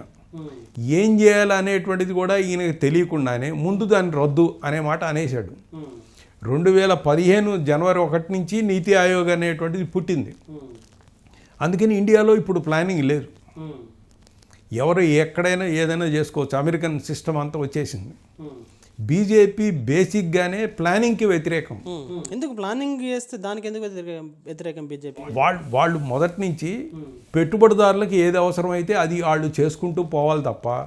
ఏం చేయాలనేటువంటిది కూడా ఈయనకి తెలియకుండానే ముందు దాన్ని రద్దు అనే మాట అనేశాడు. 2015 జనవరి 1 నుంచి నీతి ఆయోగ్ అనేటువంటిది పుట్టింది. అందుకని ఇండియాలో ఇప్పుడు ప్లానింగ్ లేదు. ఎవరు ఎక్కడైనా ఏదైనా చేసుకోవచ్చు. అమెరికన్ సిస్టమ్ అంతా వచ్చేసింది. బీజేపీ బేసిక్గానే ప్లానింగ్కి వ్యతిరేకం.
ఎందుకు ప్లానింగ్ చేస్తే దానికి ఎందుకు వ్యతిరేకం బీజేపీ?
వాళ్ళు మొదటి నుంచి పెట్టుబడిదారులకు ఏది అవసరమైతే అది వాళ్ళు చేసుకుంటూ పోవాలి తప్ప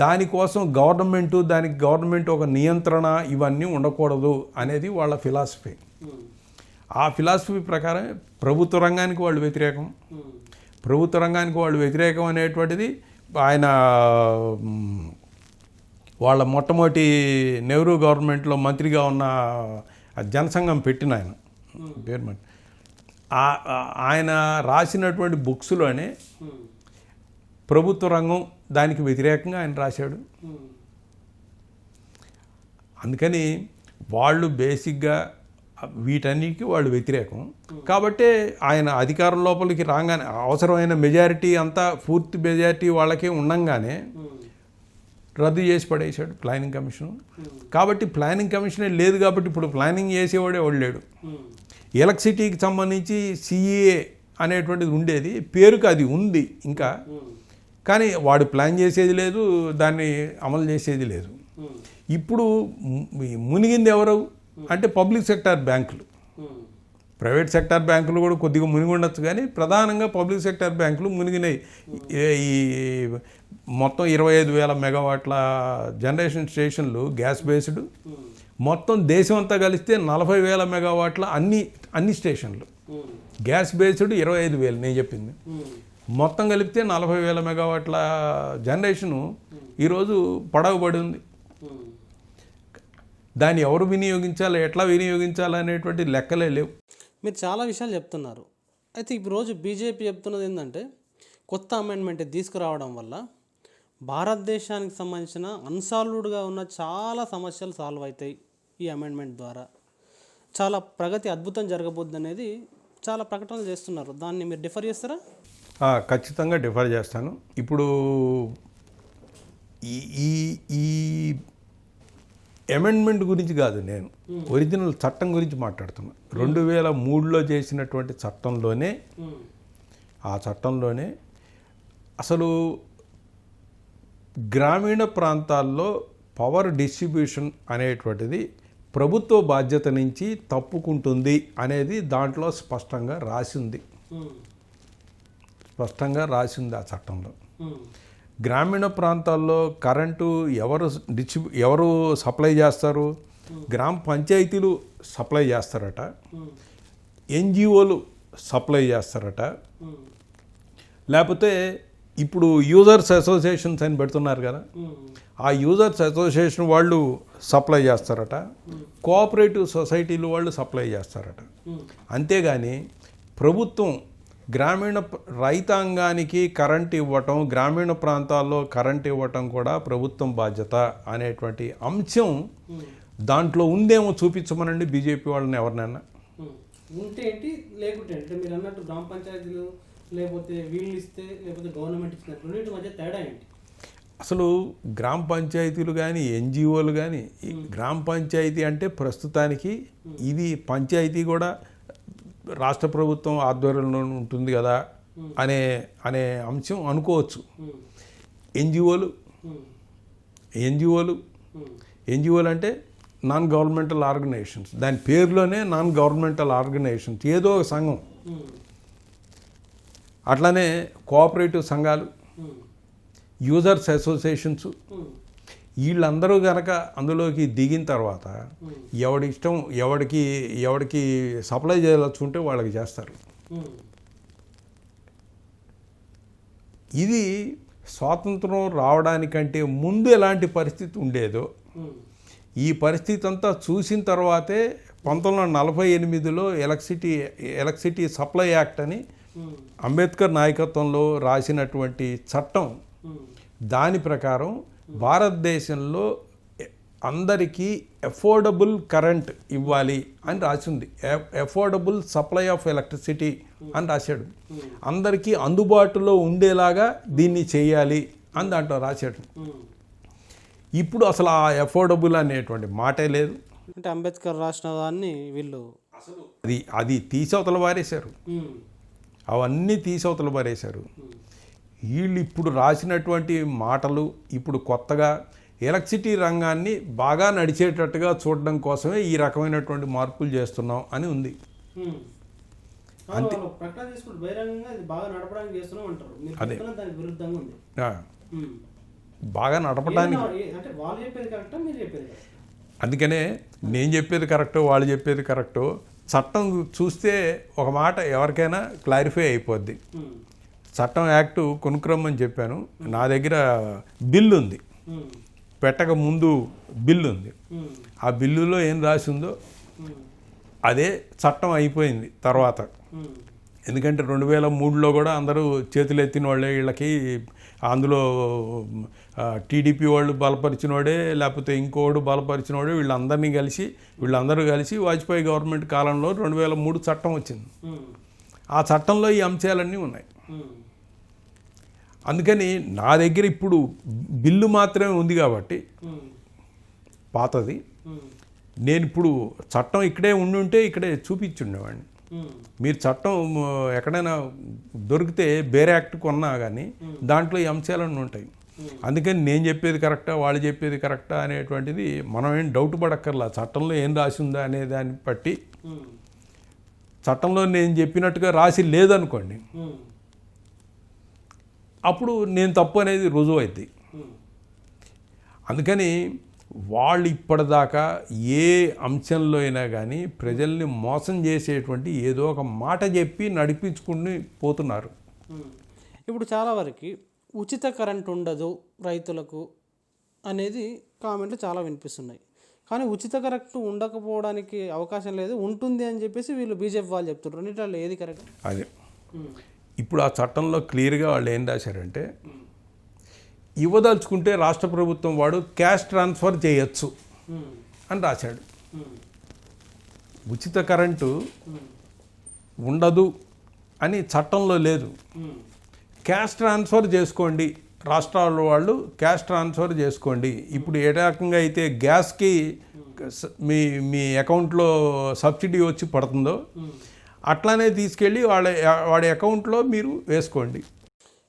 దానికోసం గవర్నమెంట్ ఒక నియంత్రణ ఇవన్నీ ఉండకూడదు అనేది వాళ్ళ ఫిలాసఫీ. ఆ ఫిలాసఫీ ప్రకారం ప్రభుత్వ రంగానికి వాళ్ళు వ్యతిరేకం అనేటువంటిది ఆయన వాళ్ళ మొట్టమొదటి నెహ్రూ గవర్నమెంట్లో మంత్రిగా ఉన్న జనసంఘం పెట్టిన ఆయన పేరు ఆయన రాసినటువంటి బుక్స్లోనే ప్రభుత్వ రంగం దానికి వ్యతిరేకంగా ఆయన రాశాడు. అందుకని వాళ్ళు బేసిక్గా వీటన్నిటికీ వాళ్ళు వ్యతిరేకం. కాబట్టే ఆయన అధికారం లోపలికి రాగానే అవసరమైన మెజారిటీ అంతా పూర్తి మెజారిటీ వాళ్ళకే ఉండంగానే రద్దు చేసి పడేశాడు ప్లానింగ్ కమిషన్. కాబట్టి ప్లానింగ్ కమిషనే లేదు కాబట్టి ఇప్పుడు ప్లానింగ్ చేసేవాడే వాడు లేడు. ఎలక్ట్రిసిటీకి సంబంధించి సిఏ అనేటువంటిది ఉండేది, పేరుకి అది ఉంది ఇంకా, కానీ వాడు ప్లాన్ చేసేది లేదు, దాన్ని అమలు చేసేది లేదు. ఇప్పుడు మునిగింది ఎవరు అంటే పబ్లిక్ సెక్టార్ బ్యాంకులు. ప్రైవేట్ సెక్టార్ బ్యాంకులు కూడా కొద్దిగా మునిగి ఉండొచ్చు, కానీ ప్రధానంగా పబ్లిక్ సెక్టార్ బ్యాంకులు మునిగినాయి. ఈ మొత్తం 25,000 మెగావాట్ల జనరేషన్ స్టేషన్లు గ్యాస్ బేస్డ్, మొత్తం దేశం అంతా కలిస్తే 40,000 మెగావాట్ల అన్ని స్టేషన్లు గ్యాస్ బేస్డ్ 25,000 నేను చెప్పింది. మొత్తం కలిపితే 40,000 మెగావాట్ల జనరేషను ఈరోజు పడవబడి ఉంది. దాన్ని ఎవరు వినియోగించాలి, ఎట్లా వినియోగించాలి అనేటువంటి లెక్కలే లేవు.
మీరు చాలా విషయాలు చెప్తున్నారు. అయితే ఈరోజు బీజేపీ చెప్తున్నది ఏంటంటే కొత్త అమెండ్మెంట్ తీసుకురావడం వల్ల భారతదేశానికి సంబంధించిన అన్సాల్వ్డ్గా ఉన్న చాలా సమస్యలు సాల్వ్ అవుతాయి. ఈ అమెండ్మెంట్ ద్వారా చాలా ప్రగతి అద్భుతం జరగబోద్ది అనేది చాలా ప్రకటనలు చేస్తున్నారు. దాన్ని మీరు డిఫర్ చేస్తారా?
ఖచ్చితంగా డిఫర్ చేస్తాను. ఇప్పుడు ఈ అమెండ్మెంట్ గురించి కాదు, నేను ఒరిజినల్ చట్టం గురించి మాట్లాడుతున్నా. 2003లో చేసినటువంటి చట్టంలోనే, ఆ చట్టంలోనే అసలు గ్రామీణ ప్రాంతాల్లో పవర్ డిస్ట్రిబ్యూషన్ అనేటువంటిది ప్రభుత్వ బాధ్యత నుంచి తప్పుకుంటుంది అనేది దాంట్లో స్పష్టంగా రాసింది ఆ చట్టంలో. గ్రామీణ ప్రాంతాల్లో కరెంటు ఎవరు సప్లై చేస్తారు? గ్రామ పంచాయతీలు సప్లై చేస్తారట, ఎన్జిఓలు సప్లై చేస్తారట, లేకపోతే ఇప్పుడు యూజర్స్ అసోసియేషన్స్ అని పెడుతున్నారు కదా, ఆ యూజర్స్ అసోసియేషన్ వాళ్ళు సప్లై చేస్తారట, కోఆపరేటివ్ సొసైటీలు వాళ్ళు సప్లై చేస్తారట. అంతేగాని ప్రభుత్వం గ్రామీణ రైతాంగానికి కరెంట్ ఇవ్వటం, గ్రామీణ ప్రాంతాల్లో కరెంట్ ఇవ్వటం కూడా ప్రభుత్వం బాధ్యత అనేటువంటి అంశం దాంట్లో ఉందేమో చూపించమనండి బీజేపీ వాళ్ళని ఎవరినైనా.
ఉంటే ఏంటి, లేకుంటే అంటే మీరు అన్నట్టు గ్రామ పంచాయతీలు లేకపోతే వీళ్ళు ఇస్తే లేకపోతే గవర్నమెంట్ ఇచ్చినట్టు మధ్య తేడా ఏంటి?
అసలు గ్రామ పంచాయతీలు కానీ ఎన్జిఓలు కానీ, గ్రామ పంచాయతీ అంటే ప్రస్తుతానికి ఇది పంచాయతీ కూడా రాష్ట్ర ప్రభుత్వం ఆధ్వర్యంలో ఉంటుంది కదా అనే అంశం అనుకోవచ్చు. ఎన్జిఓలు అంటే నాన్ గవర్నమెంటల్ ఆర్గనైజేషన్స్, దాని పేరులోనే నాన్ గవర్నమెంటల్ ఆర్గనైజేషన్స్, ఏదో ఒక సంఘం. అట్లానే కోఆపరేటివ్ సంఘాలు, యూజర్స్ అసోసియేషన్స్, వీళ్ళందరూ కనుక అందులోకి దిగిన తర్వాత ఎవడి ఇష్టం ఎవడికి సప్లై చేయవచ్చుంటే వాళ్ళకి చేస్తారు. ఇది స్వాతంత్రం రావడానికంటే ముందు ఎలాంటి పరిస్థితి ఉండేదో ఈ పరిస్థితి అంతా చూసిన తర్వాతే 1948లో ఎలక్ట్రిసిటీ సప్లై యాక్ట్ అని అంబేద్కర్ నాయకత్వంలో రాసినటువంటి చట్టం, దాని ప్రకారం భారతదేశంలో అందరికీ అఫోర్డబుల్ కరెంట్ ఇవ్వాలి అని రాసింది. అఫోర్డబుల్ సప్లై ఆఫ్ ఎలక్ట్రిసిటీ అని రాశాడు. అందరికీ అందుబాటులో ఉండేలాగా దీన్ని చేయాలి అని దాంట్లో రాశాడు. ఇప్పుడు అసలు ఆ అఫోర్డబుల్ అనేటువంటి మాటే లేదు.
అంటే అంబేద్కర్ రాసిన దాన్ని వీళ్ళు
అది తీసవతల పారేశారు. అవన్నీ తీసవతల పారేశారు. వీళ్ళు ఇప్పుడు రాసినటువంటి మాటలు ఇప్పుడు కొత్తగా ఎలక్ట్రిసిటీ రంగాన్ని బాగా నడిచేటట్టుగా చూడడం కోసమే ఈ రకమైనటువంటి మార్పులు చేస్తున్నాం అని ఉంది.
అంతే. అదే
బాగా నడపడానికి. అందుకనే నేను చెప్పేది కరెక్టో వాళ్ళు చెప్పేది కరెక్టో చట్టం చూస్తే ఒక మాట ఎవరికైనా క్లారిఫై అయిపోద్ది. చట్టం యాక్టు కొనుక్కురమ్మని చెప్పాను. నా దగ్గర బిల్లు ఉంది, పెట్టక ముందు బిల్లు ఉంది. ఆ బిల్లులో ఏం రాసి ఉందో అదే చట్టం అయిపోయింది తర్వాత. ఎందుకంటే 2003లో కూడా అందరూ చేతులు ఎత్తిన వాళ్ళే, వీళ్ళకి అందులో టీడీపీ వాళ్ళు బలపరిచిన వాడే లేకపోతే ఇంకోడు బలపరిచిన వాడే, వీళ్ళందరూ కలిసి వాజ్పేయి గవర్నమెంట్ కాలంలో 2003 చట్టం వచ్చింది. ఆ చట్టంలో ఈ అంశాలన్నీ ఉన్నాయి. అందుకని నా దగ్గర ఇప్పుడు బిల్లు మాత్రమే ఉంది కాబట్టి పాతది. నేను ఇప్పుడు చట్టం ఇక్కడే ఉండుంటే ఇక్కడే చూపించుండేవాడిని. మీరు చట్టం ఎక్కడైనా దొరికితే వేరే యాక్ట్ కొన్నా కానీ దాంట్లో ఈ అంశాలన్నీ ఉంటాయి. అందుకని నేను చెప్పేది కరెక్టా వాళ్ళు చెప్పేది కరెక్టా అనేటువంటిది మనం ఏం డౌట్ పడక్కర్లా. చట్టంలో ఏం రాసి ఉందా అనే దాన్ని బట్టి, చట్టంలో నేను చెప్పినట్టుగా రాసి లేదనుకోండి, అప్పుడు నేను తప్పు అనేది రుజువు అవుతుంది. అందుకని వాళ్ళు ఇప్పటిదాకా ఏ అంశంలో అయినా కానీ ప్రజల్ని మోసం చేసేటువంటి ఏదో ఒక మాట చెప్పి నడిపించుకుని పోతున్నారు.
ఇప్పుడు చాలా వరకు ఉచిత కరెంట్ ఉండదు రైతులకు అనేది కామెంట్లు చాలా వినిపిస్తున్నాయి. కానీ ఉచిత కరెంట్ ఉండకపోవడానికి అవకాశం లేదు, ఉంటుంది అని చెప్పేసి వీళ్ళు బీజేపీ వాళ్ళు చెప్తున్నారు. రెండిట్లో ఏది కరెక్ట్?
అదే ఇప్పుడు ఆ చట్టంలో క్లియర్గా వాళ్ళు ఏం రాశారంటే, ఇవ్వదలుచుకుంటే రాష్ట్ర ప్రభుత్వం వాడు క్యాష్ ట్రాన్స్ఫర్ చేయొచ్చు అని రాశాడు. ఉచిత కరెంటు ఉండదు అని చట్టంలో లేదు. క్యాష్ ట్రాన్స్ఫర్ చేసుకోండి, రాష్ట్రాల వాళ్ళు క్యాష్ ట్రాన్స్ఫర్ చేసుకోండి. ఇప్పుడు ఏ రకంగా అయితే గ్యాస్కి మీ అకౌంట్లో సబ్సిడీ వచ్చి పడుతుందో అట్లానే తీసుకెళ్ళి వాడి అకౌంట్లో మీరు వేసుకోండి.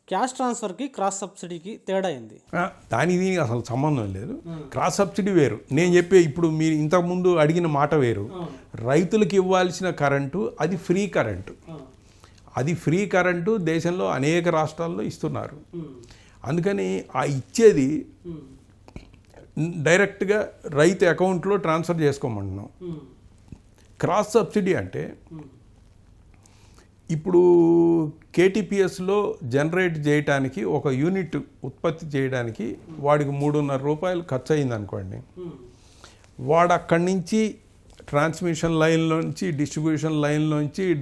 క్యాష్ ట్రాన్స్ఫర్కి క్రాస్ సబ్సిడీకి తేడా అయింది.
దానికి దీనికి అసలు సంబంధం లేదు. క్రాస్ సబ్సిడీ వేరు. నేను చెప్పే ఇప్పుడు మీరు ఇంతకుముందు అడిగిన మాట వేరు. రైతులకు ఇవ్వాల్సిన కరెంటు అది ఫ్రీ కరెంటు. అది ఫ్రీ కరెంటు దేశంలో అనేక రాష్ట్రాల్లో ఇస్తున్నారు. అందుకని ఆ ఇచ్చేది డైరెక్ట్గా రైతు అకౌంట్లో ట్రాన్స్ఫర్ చేసుకోమంటున్నాం. క్రాస్ సబ్సిడీ అంటే ఇప్పుడు కేటీపీఎస్లో జనరేట్ చేయడానికి ఒక యూనిట్ ఉత్పత్తి చేయడానికి వాడికి 3.5 రూపాయలు ఖర్చు అయింది అనుకోండి. వాడు అక్కడి నుంచి ట్రాన్స్మిషన్ లైన్లోంచి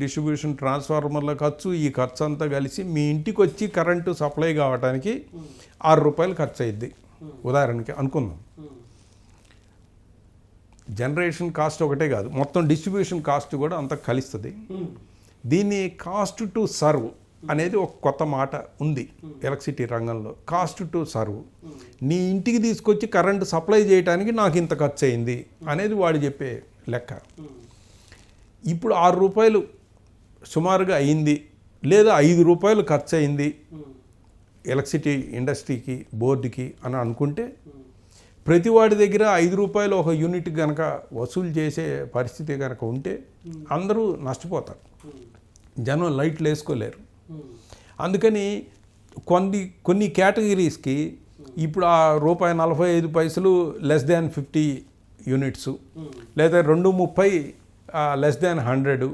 డిస్ట్రిబ్యూషన్ ట్రాన్స్ఫార్మర్ల ఖర్చు, ఈ ఖర్చు అంతా కలిసి మీ ఇంటికి వచ్చి కరెంటు సప్లై కావడానికి 6 రూపాయలు ఖర్చు అయ్యిద్ది ఉదాహరణకి అనుకుందాం. జనరేషన్ కాస్ట్ ఒకటే కాదు, మొత్తం డిస్ట్రిబ్యూషన్ కాస్ట్ కూడా అంత కలుస్తుంది. దీన్ని కాస్ట్ టు సర్వ్ అనేది ఒక కొత్త మాట ఉంది ఎలక్ట్రిసిటీ రంగంలో. కాస్ట్ టు సర్వ్, నీ ఇంటికి తీసుకొచ్చి కరెంటు సప్లై చేయడానికి నాకు ఇంత ఖర్చు అయింది అనేది వాడు చెప్పే లెక్క. ఇప్పుడు 6 రూపాయలు సుమారుగా అయింది, లేదా 5 రూపాయలు ఖర్చు అయింది ఎలక్ట్రిసిటీ ఇండస్ట్రీకి, బోర్డుకి అని అనుకుంటే ప్రతి వాడి దగ్గర ₹5 ఒక యూనిట్ కనుక వసూలు చేసే పరిస్థితి కనుక ఉంటే అందరూ నష్టపోతారు. జనం లైట్లు వేసుకోలేరు. అందుకని కొన్ని కేటగిరీస్కి ఇప్పుడు ఆ ₹1.45 లెస్ దాన్ 50 యూనిట్స్, లేదా 2.30 లెస్ దాన్ 100,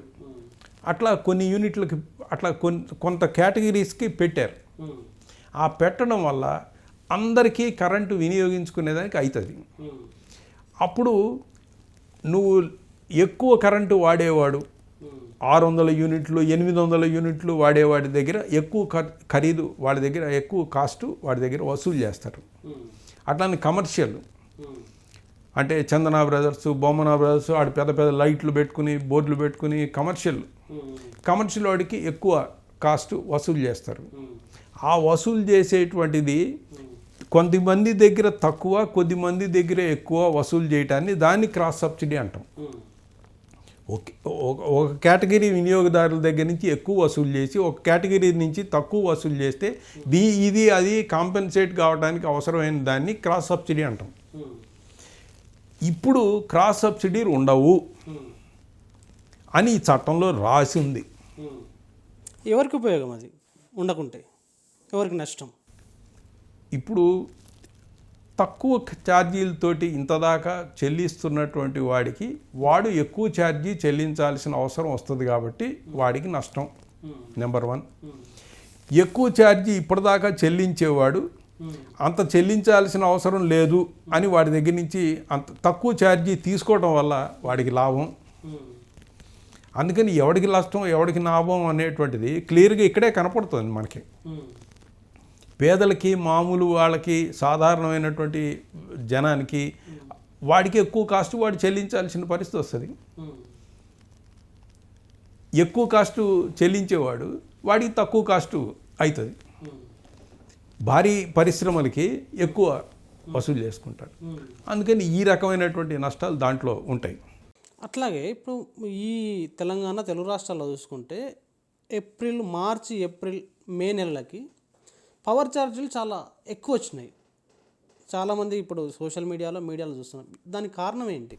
అట్లా కొన్ని యూనిట్లకి అట్లా కొంత కేటగిరీస్కి పెట్టారు. ఆ పెట్టడం వల్ల అందరికీ కరెంటు వినియోగించుకునేదానికి అవుతుంది. అప్పుడు నువ్వు ఎక్కువ కరెంటు వాడేవాడు 600 యూనిట్లు 800 యూనిట్లు వాడేవాడి దగ్గర ఎక్కువ ఖరీదు, వాడి దగ్గర ఎక్కువ కాస్టు వాడి దగ్గర వసూలు చేస్తారు. అట్లానే కమర్షియల్ అంటే చందన బ్రదర్స్, బొమ్మన బ్రదర్స్ వాడు పెద్ద పెద్ద లైట్లు పెట్టుకుని బోర్డులు పెట్టుకుని కమర్షియల్ వాడికి ఎక్కువ కాస్ట్ వసూలు చేస్తారు. ఆ వసూలు చేసేటువంటిది కొంతమంది దగ్గర తక్కువ, కొద్దిమంది దగ్గర ఎక్కువ వసూలు చేయటాన్ని దాన్ని క్రాస్ సబ్సిడీ అంటాం. ఒక కేటగిరీ వినియోగదారుల దగ్గర నుంచి ఎక్కువ వసూలు చేసి ఒక కేటగిరీ నుంచి తక్కువ వసూలు చేస్తే అది కాంపెన్సేట్ కావడానికి అవసరమైన దాన్ని క్రాస్ సబ్సిడీ అంటాం. ఇప్పుడు క్రాస్ సబ్సిడీలు ఉండవు అని ఈ చట్టంలో రాసి ఉంది.
ఎవరికి ఉపయోగం అది ఉండకుంటే? ఎవరికి నష్టం?
ఇప్పుడు తక్కువ ఛార్జీలతోటి ఇంతదాకా చెల్లిస్తున్నటువంటి వాడికి వాడు ఎక్కువ ఛార్జీ చెల్లించాల్సిన అవసరం వస్తుంది కాబట్టి వాడికి నష్టం. నెంబర్ 1. ఎక్కువ ఛార్జీ ఇప్పటిదాకా చెల్లించేవాడు అంత చెల్లించాల్సిన అవసరం లేదు అని వాడి దగ్గర నుంచి అంత తక్కువ ఛార్జీ తీసుకోవడం వల్ల వాడికి లాభం. అందుకని ఎవడికి నష్టం ఎవడికి లాభం అనేటువంటిది క్లియర్గా ఇక్కడే కనపడుతుంది మనకి. పేదలకి, మామూలు వాళ్ళకి, సాధారణమైనటువంటి జనానికి వాడికి ఎక్కువ కాస్ట్ వాడు చెల్లించాల్సిన పరిస్థితి వస్తుంది. ఎక్కువ కాస్టు చెల్లించేవాడు వాడికి తక్కువ కాస్టు అవుతుంది. భారీ పరిశ్రమలకి ఎక్కువ వసూలు చేసుకుంటాడు. అందుకని ఈ రకమైనటువంటి నష్టాలు దాంట్లో ఉంటాయి.
అట్లాగే ఇప్పుడు ఈ తెలంగాణ, తెలుగు రాష్ట్రాల్లో చూసుకుంటే మార్చి, ఏప్రిల్, మే నెలలకి పవర్ ఛార్జీలు చాలా ఎక్కువ వచ్చినాయి. చాలామంది ఇప్పుడు సోషల్ మీడియాలో చూస్తున్నాం. దానికి కారణం ఏంటి?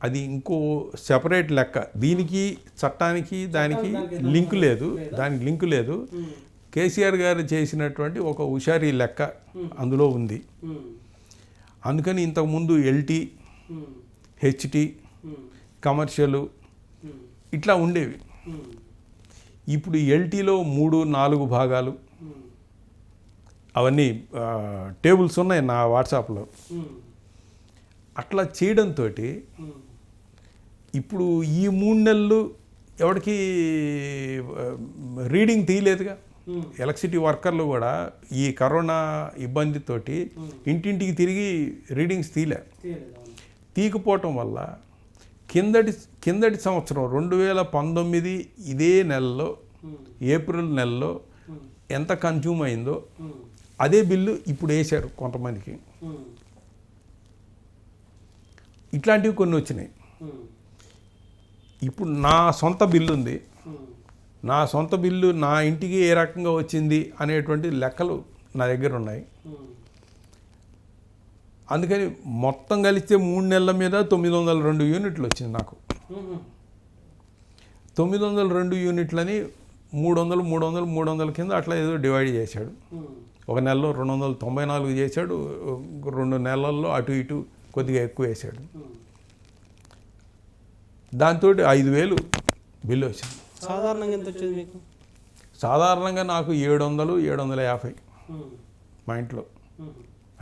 అది ఇంకో సెపరేట్ లెక్క. దీనికి చట్టానికి దానికి లింక్ లేదు. దానికి లింక్ లేదు. కేసీఆర్ గారు చేసినటువంటి ఒక హుషారీ లెక్క అందులో ఉంది. అందుకని ఇంతకుముందు ఎల్టీ, హెచ్టీ, కమర్షియల్ ఇట్లా ఉండేవి. ఇప్పుడు ఎల్టీలో 3-4 భాగాలు, అవన్నీ టేబుల్స్ ఉన్నాయి నా వాట్సాప్లో. అట్లా చేయడంతో ఇప్పుడు ఈ 3 నెలలు ఎవరికి రీడింగ్ తీయలేదుగా. ఎలక్ట్రిసిటీ వర్కర్లు కూడా ఈ కరోనా ఇబ్బందితోటి ఇంటింటికి తిరిగి రీడింగ్స్ తీయకపోవటం వల్ల కిందటి సంవత్సరం 2019 ఇదే నెలలో, ఏప్రిల్ నెలలో ఎంత కన్జ్యూమ్ అయిందో అదే బిల్లు ఇప్పుడు వేశారు కొంతమందికి. ఇట్లాంటివి కొన్ని వచ్చినాయి. ఇప్పుడు నా సొంత బిల్లు ఉంది. నా సొంత బిల్లు నా ఇంటికి ఏ రకంగా వచ్చింది అనేటువంటి లెక్కలు నా దగ్గర ఉన్నాయి. అందుకని మొత్తం కలిస్తే 3 నెలల మీద 902 యూనిట్లు వచ్చింది నాకు. 902 యూనిట్లని 300 కింద అట్లా ఏదో డివైడ్ చేశాడు. ఒక నెలలో 294 చేశాడు. 2 నెలల్లో అటు ఇటు కొద్దిగా ఎక్కువ వేసాడు. దాంతో 5,000 బిల్లు వచ్చింది.
సాధారణంగా ఎంత వచ్చేది మీకు?
సాధారణంగా నాకు 700-750 మా ఇంట్లో.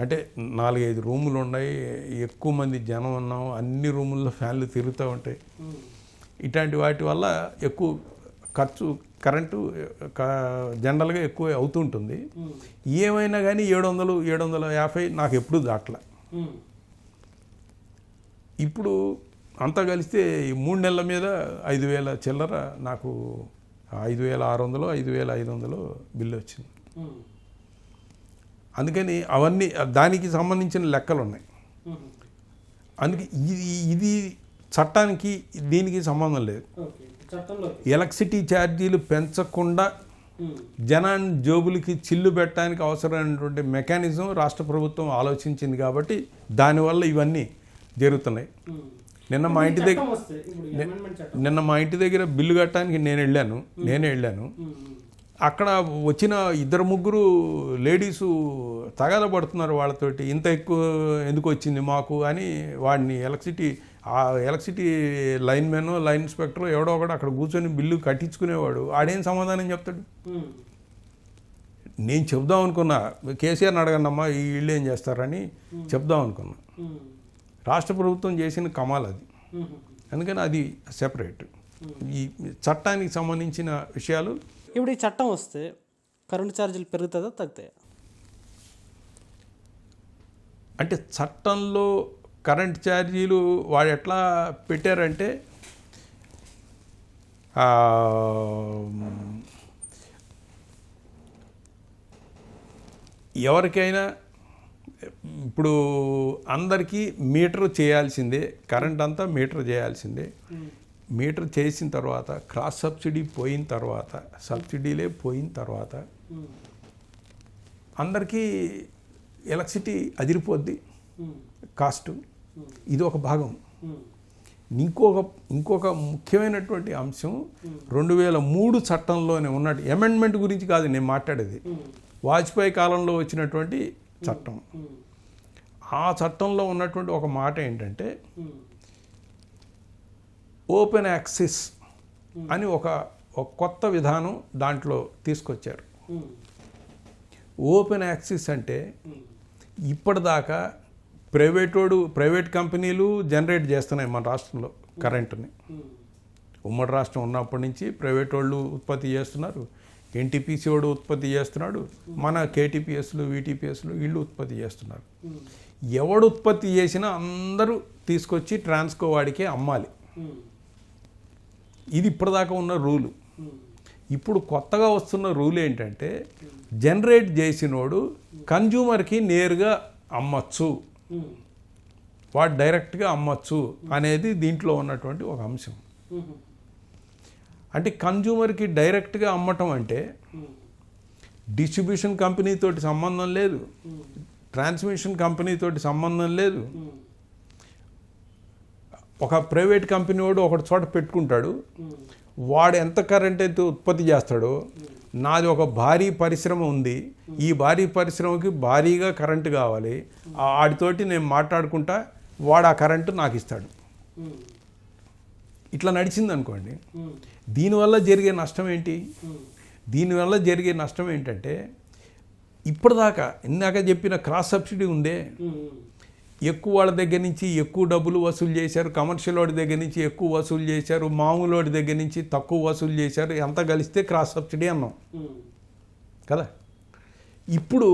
అంటే 4-5 రూములు ఉన్నాయి, ఎక్కువ మంది జనం ఉన్నాం, అన్ని రూముల్లో ఫ్యాన్లు తిరుగుతూ ఉంటాయి. ఇట్లాంటి వాటి వల్ల ఎక్కువ ఖర్చు కరెంటు జనరల్గా ఎక్కువ అవుతుంటుంది. ఏమైనా కానీ 700-750 నాకు ఎప్పుడు దాట్ల. ఇప్పుడు అంతా కలిస్తే ఈ 3 నెలల మీద 5,000 చిల్లర, నాకు 5,600-5,500 బిల్లు వచ్చింది. అందుకని అవన్నీ దానికి సంబంధించిన లెక్కలు ఉన్నాయి. అందుకే ఇది చట్టానికి దీనికి సంబంధం లేదు. ఎలక్ట్రిసిటీ ఛార్జీలు పెంచకుండా జనాన్ని జోబులకి చిల్లు పెట్టడానికి అవసరమైనటువంటి మెకానిజం రాష్ట్ర ప్రభుత్వం ఆలోచించింది కాబట్టి దానివల్ల ఇవన్నీ జరుగుతున్నాయి. నిన్న మా ఇంటి దగ్గర బిల్లు కట్టడానికి నేనే వెళ్ళాను. అక్కడ వచ్చిన 2-3 లేడీసు తగాద పడుతున్నారు వాళ్ళతోటి. ఇంత ఎక్కువ ఎందుకు వచ్చింది మాకు అని వాడిని ఎలక్ట్రిసిటీ లైన్ ఇన్స్పెక్టర్ ఎవడో ఒకడు అక్కడ కూర్చొని బిల్లు కట్టించుకునేవాడు. ఆడేం సమాధానం చెప్తాడు? నేను చెప్దాం అనుకున్నా, కేసీఆర్ని అడగండమ్మా ఈ ఇళ్ళు ఏం చేస్తారని చెప్దాం అనుకున్నా. రాష్ట్ర ప్రభుత్వం చేసిన కమాల్ అది. అందుకని అది సెపరేట్. ఈ చట్టానికి సంబంధించిన విషయాలు.
ఇప్పుడు ఈ చట్టం వస్తే కరెంటు ఛార్జీలు పెరుగుతుందా తగ్గుతాయా?
అంటే చట్టంలో కరెంట్ ఛార్జీలు వాడు ఎట్లా పెట్టారంటే ఎవరికైనా ఇప్పుడు అందరికీ మీటర్ చేయాల్సిందే, కరెంట్ అంతా మీటర్ చేయాల్సిందే. మీటర్ చేసిన తర్వాత క్రాస్ సబ్సిడీ పోయిన తర్వాత, సబ్సిడీలే పోయిన తర్వాత అందరికీ ఎలక్ట్రిసిటీ అదిరిపోద్ది కాస్ట్. ఇది ఒక భాగం. ఇంకొక ముఖ్యమైనటువంటి అంశం 2003 చట్టంలోనే ఉన్నట్టు, అమెండ్మెంట్ గురించి కాదు నేను మాట్లాడేది, వాజ్పేయి కాలంలో వచ్చినటువంటి చట్టం. ఆ చట్టంలో ఉన్నటువంటి ఒక మాట ఏంటంటే ఓపెన్ యాక్సెస్ అని ఒక కొత్త విధానం దాంట్లో తీసుకొచ్చారు. ఓపెన్ యాక్సెస్ అంటే ఇప్పటిదాకా ప్రైవేట్ కంపెనీలు జనరేట్ చేస్తున్నాయి మన రాష్ట్రంలో కరెంటుని. ఉమ్మడి రాష్ట్రం ఉన్నప్పటి నుంచి ప్రైవేట్ వాళ్ళు ఉత్పత్తి చేస్తున్నారు. ఎన్టీపీసీ వాడు ఉత్పత్తి చేస్తున్నాడు, మన కేటీపీఎస్లు వీటీపీఎస్లు వీళ్ళు ఉత్పత్తి చేస్తున్నారు. ఎవడు ఉత్పత్తి చేసినా అందరూ తీసుకొచ్చి ట్రాన్స్కో వాడికే అమ్మాలి. ఇది ఇప్పటిదాకా ఉన్న రూలు. ఇప్పుడు కొత్తగా వస్తున్న రూల్ ఏంటంటే జనరేట్ చేసినోడు కన్జ్యూమర్కి నేరుగా అమ్మచ్చు, వాడు డైరెక్ట్గా అమ్మచ్చు అనేది దీంట్లో ఉన్నటువంటి ఒక అంశం. అంటే కన్జ్యూమర్కి డైరెక్ట్గా అమ్మటం అంటే డిస్ట్రిబ్యూషన్ కంపెనీతోటి సంబంధం లేదు, ట్రాన్స్మిషన్ కంపెనీతోటి సంబంధం లేదు. ఒక ప్రైవేట్ కంపెనీ వాడు ఒకటి చోట పెట్టుకుంటాడు, వాడు ఎంత కరెంట్ అయితే ఉత్పత్తి చేస్తాడో, నాది ఒక భారీ పరిశ్రమ ఉంది, ఈ భారీ పరిశ్రమకి భారీగా కరెంటు కావాలి, వాడితోటి నేను మాట్లాడుకుంటా, వాడు ఆ కరెంటు నాకు ఇస్తాడు. ఇట్లా నడిచింది అనుకోండి. దీనివల్ల జరిగే నష్టం ఏంటి? దీనివల్ల జరిగే నష్టం ఏంటంటే ఇప్పటిదాకా ఇందాక చెప్పిన క్రాస్ సబ్సిడీ ఉందే, ఎక్కువ వాళ్ళ దగ్గర నుంచి ఎక్కువ డబ్బులు వసూలు చేశారు, కమర్షియల్ వాడి దగ్గర నుంచి ఎక్కువ వసూలు చేశారు, మామూలు వాడి దగ్గర నుంచి తక్కువ వసూలు చేశారు, ఎంత కలిస్తే క్రాస్ సబ్సిడీ అన్నాం కదా. ఇప్పుడు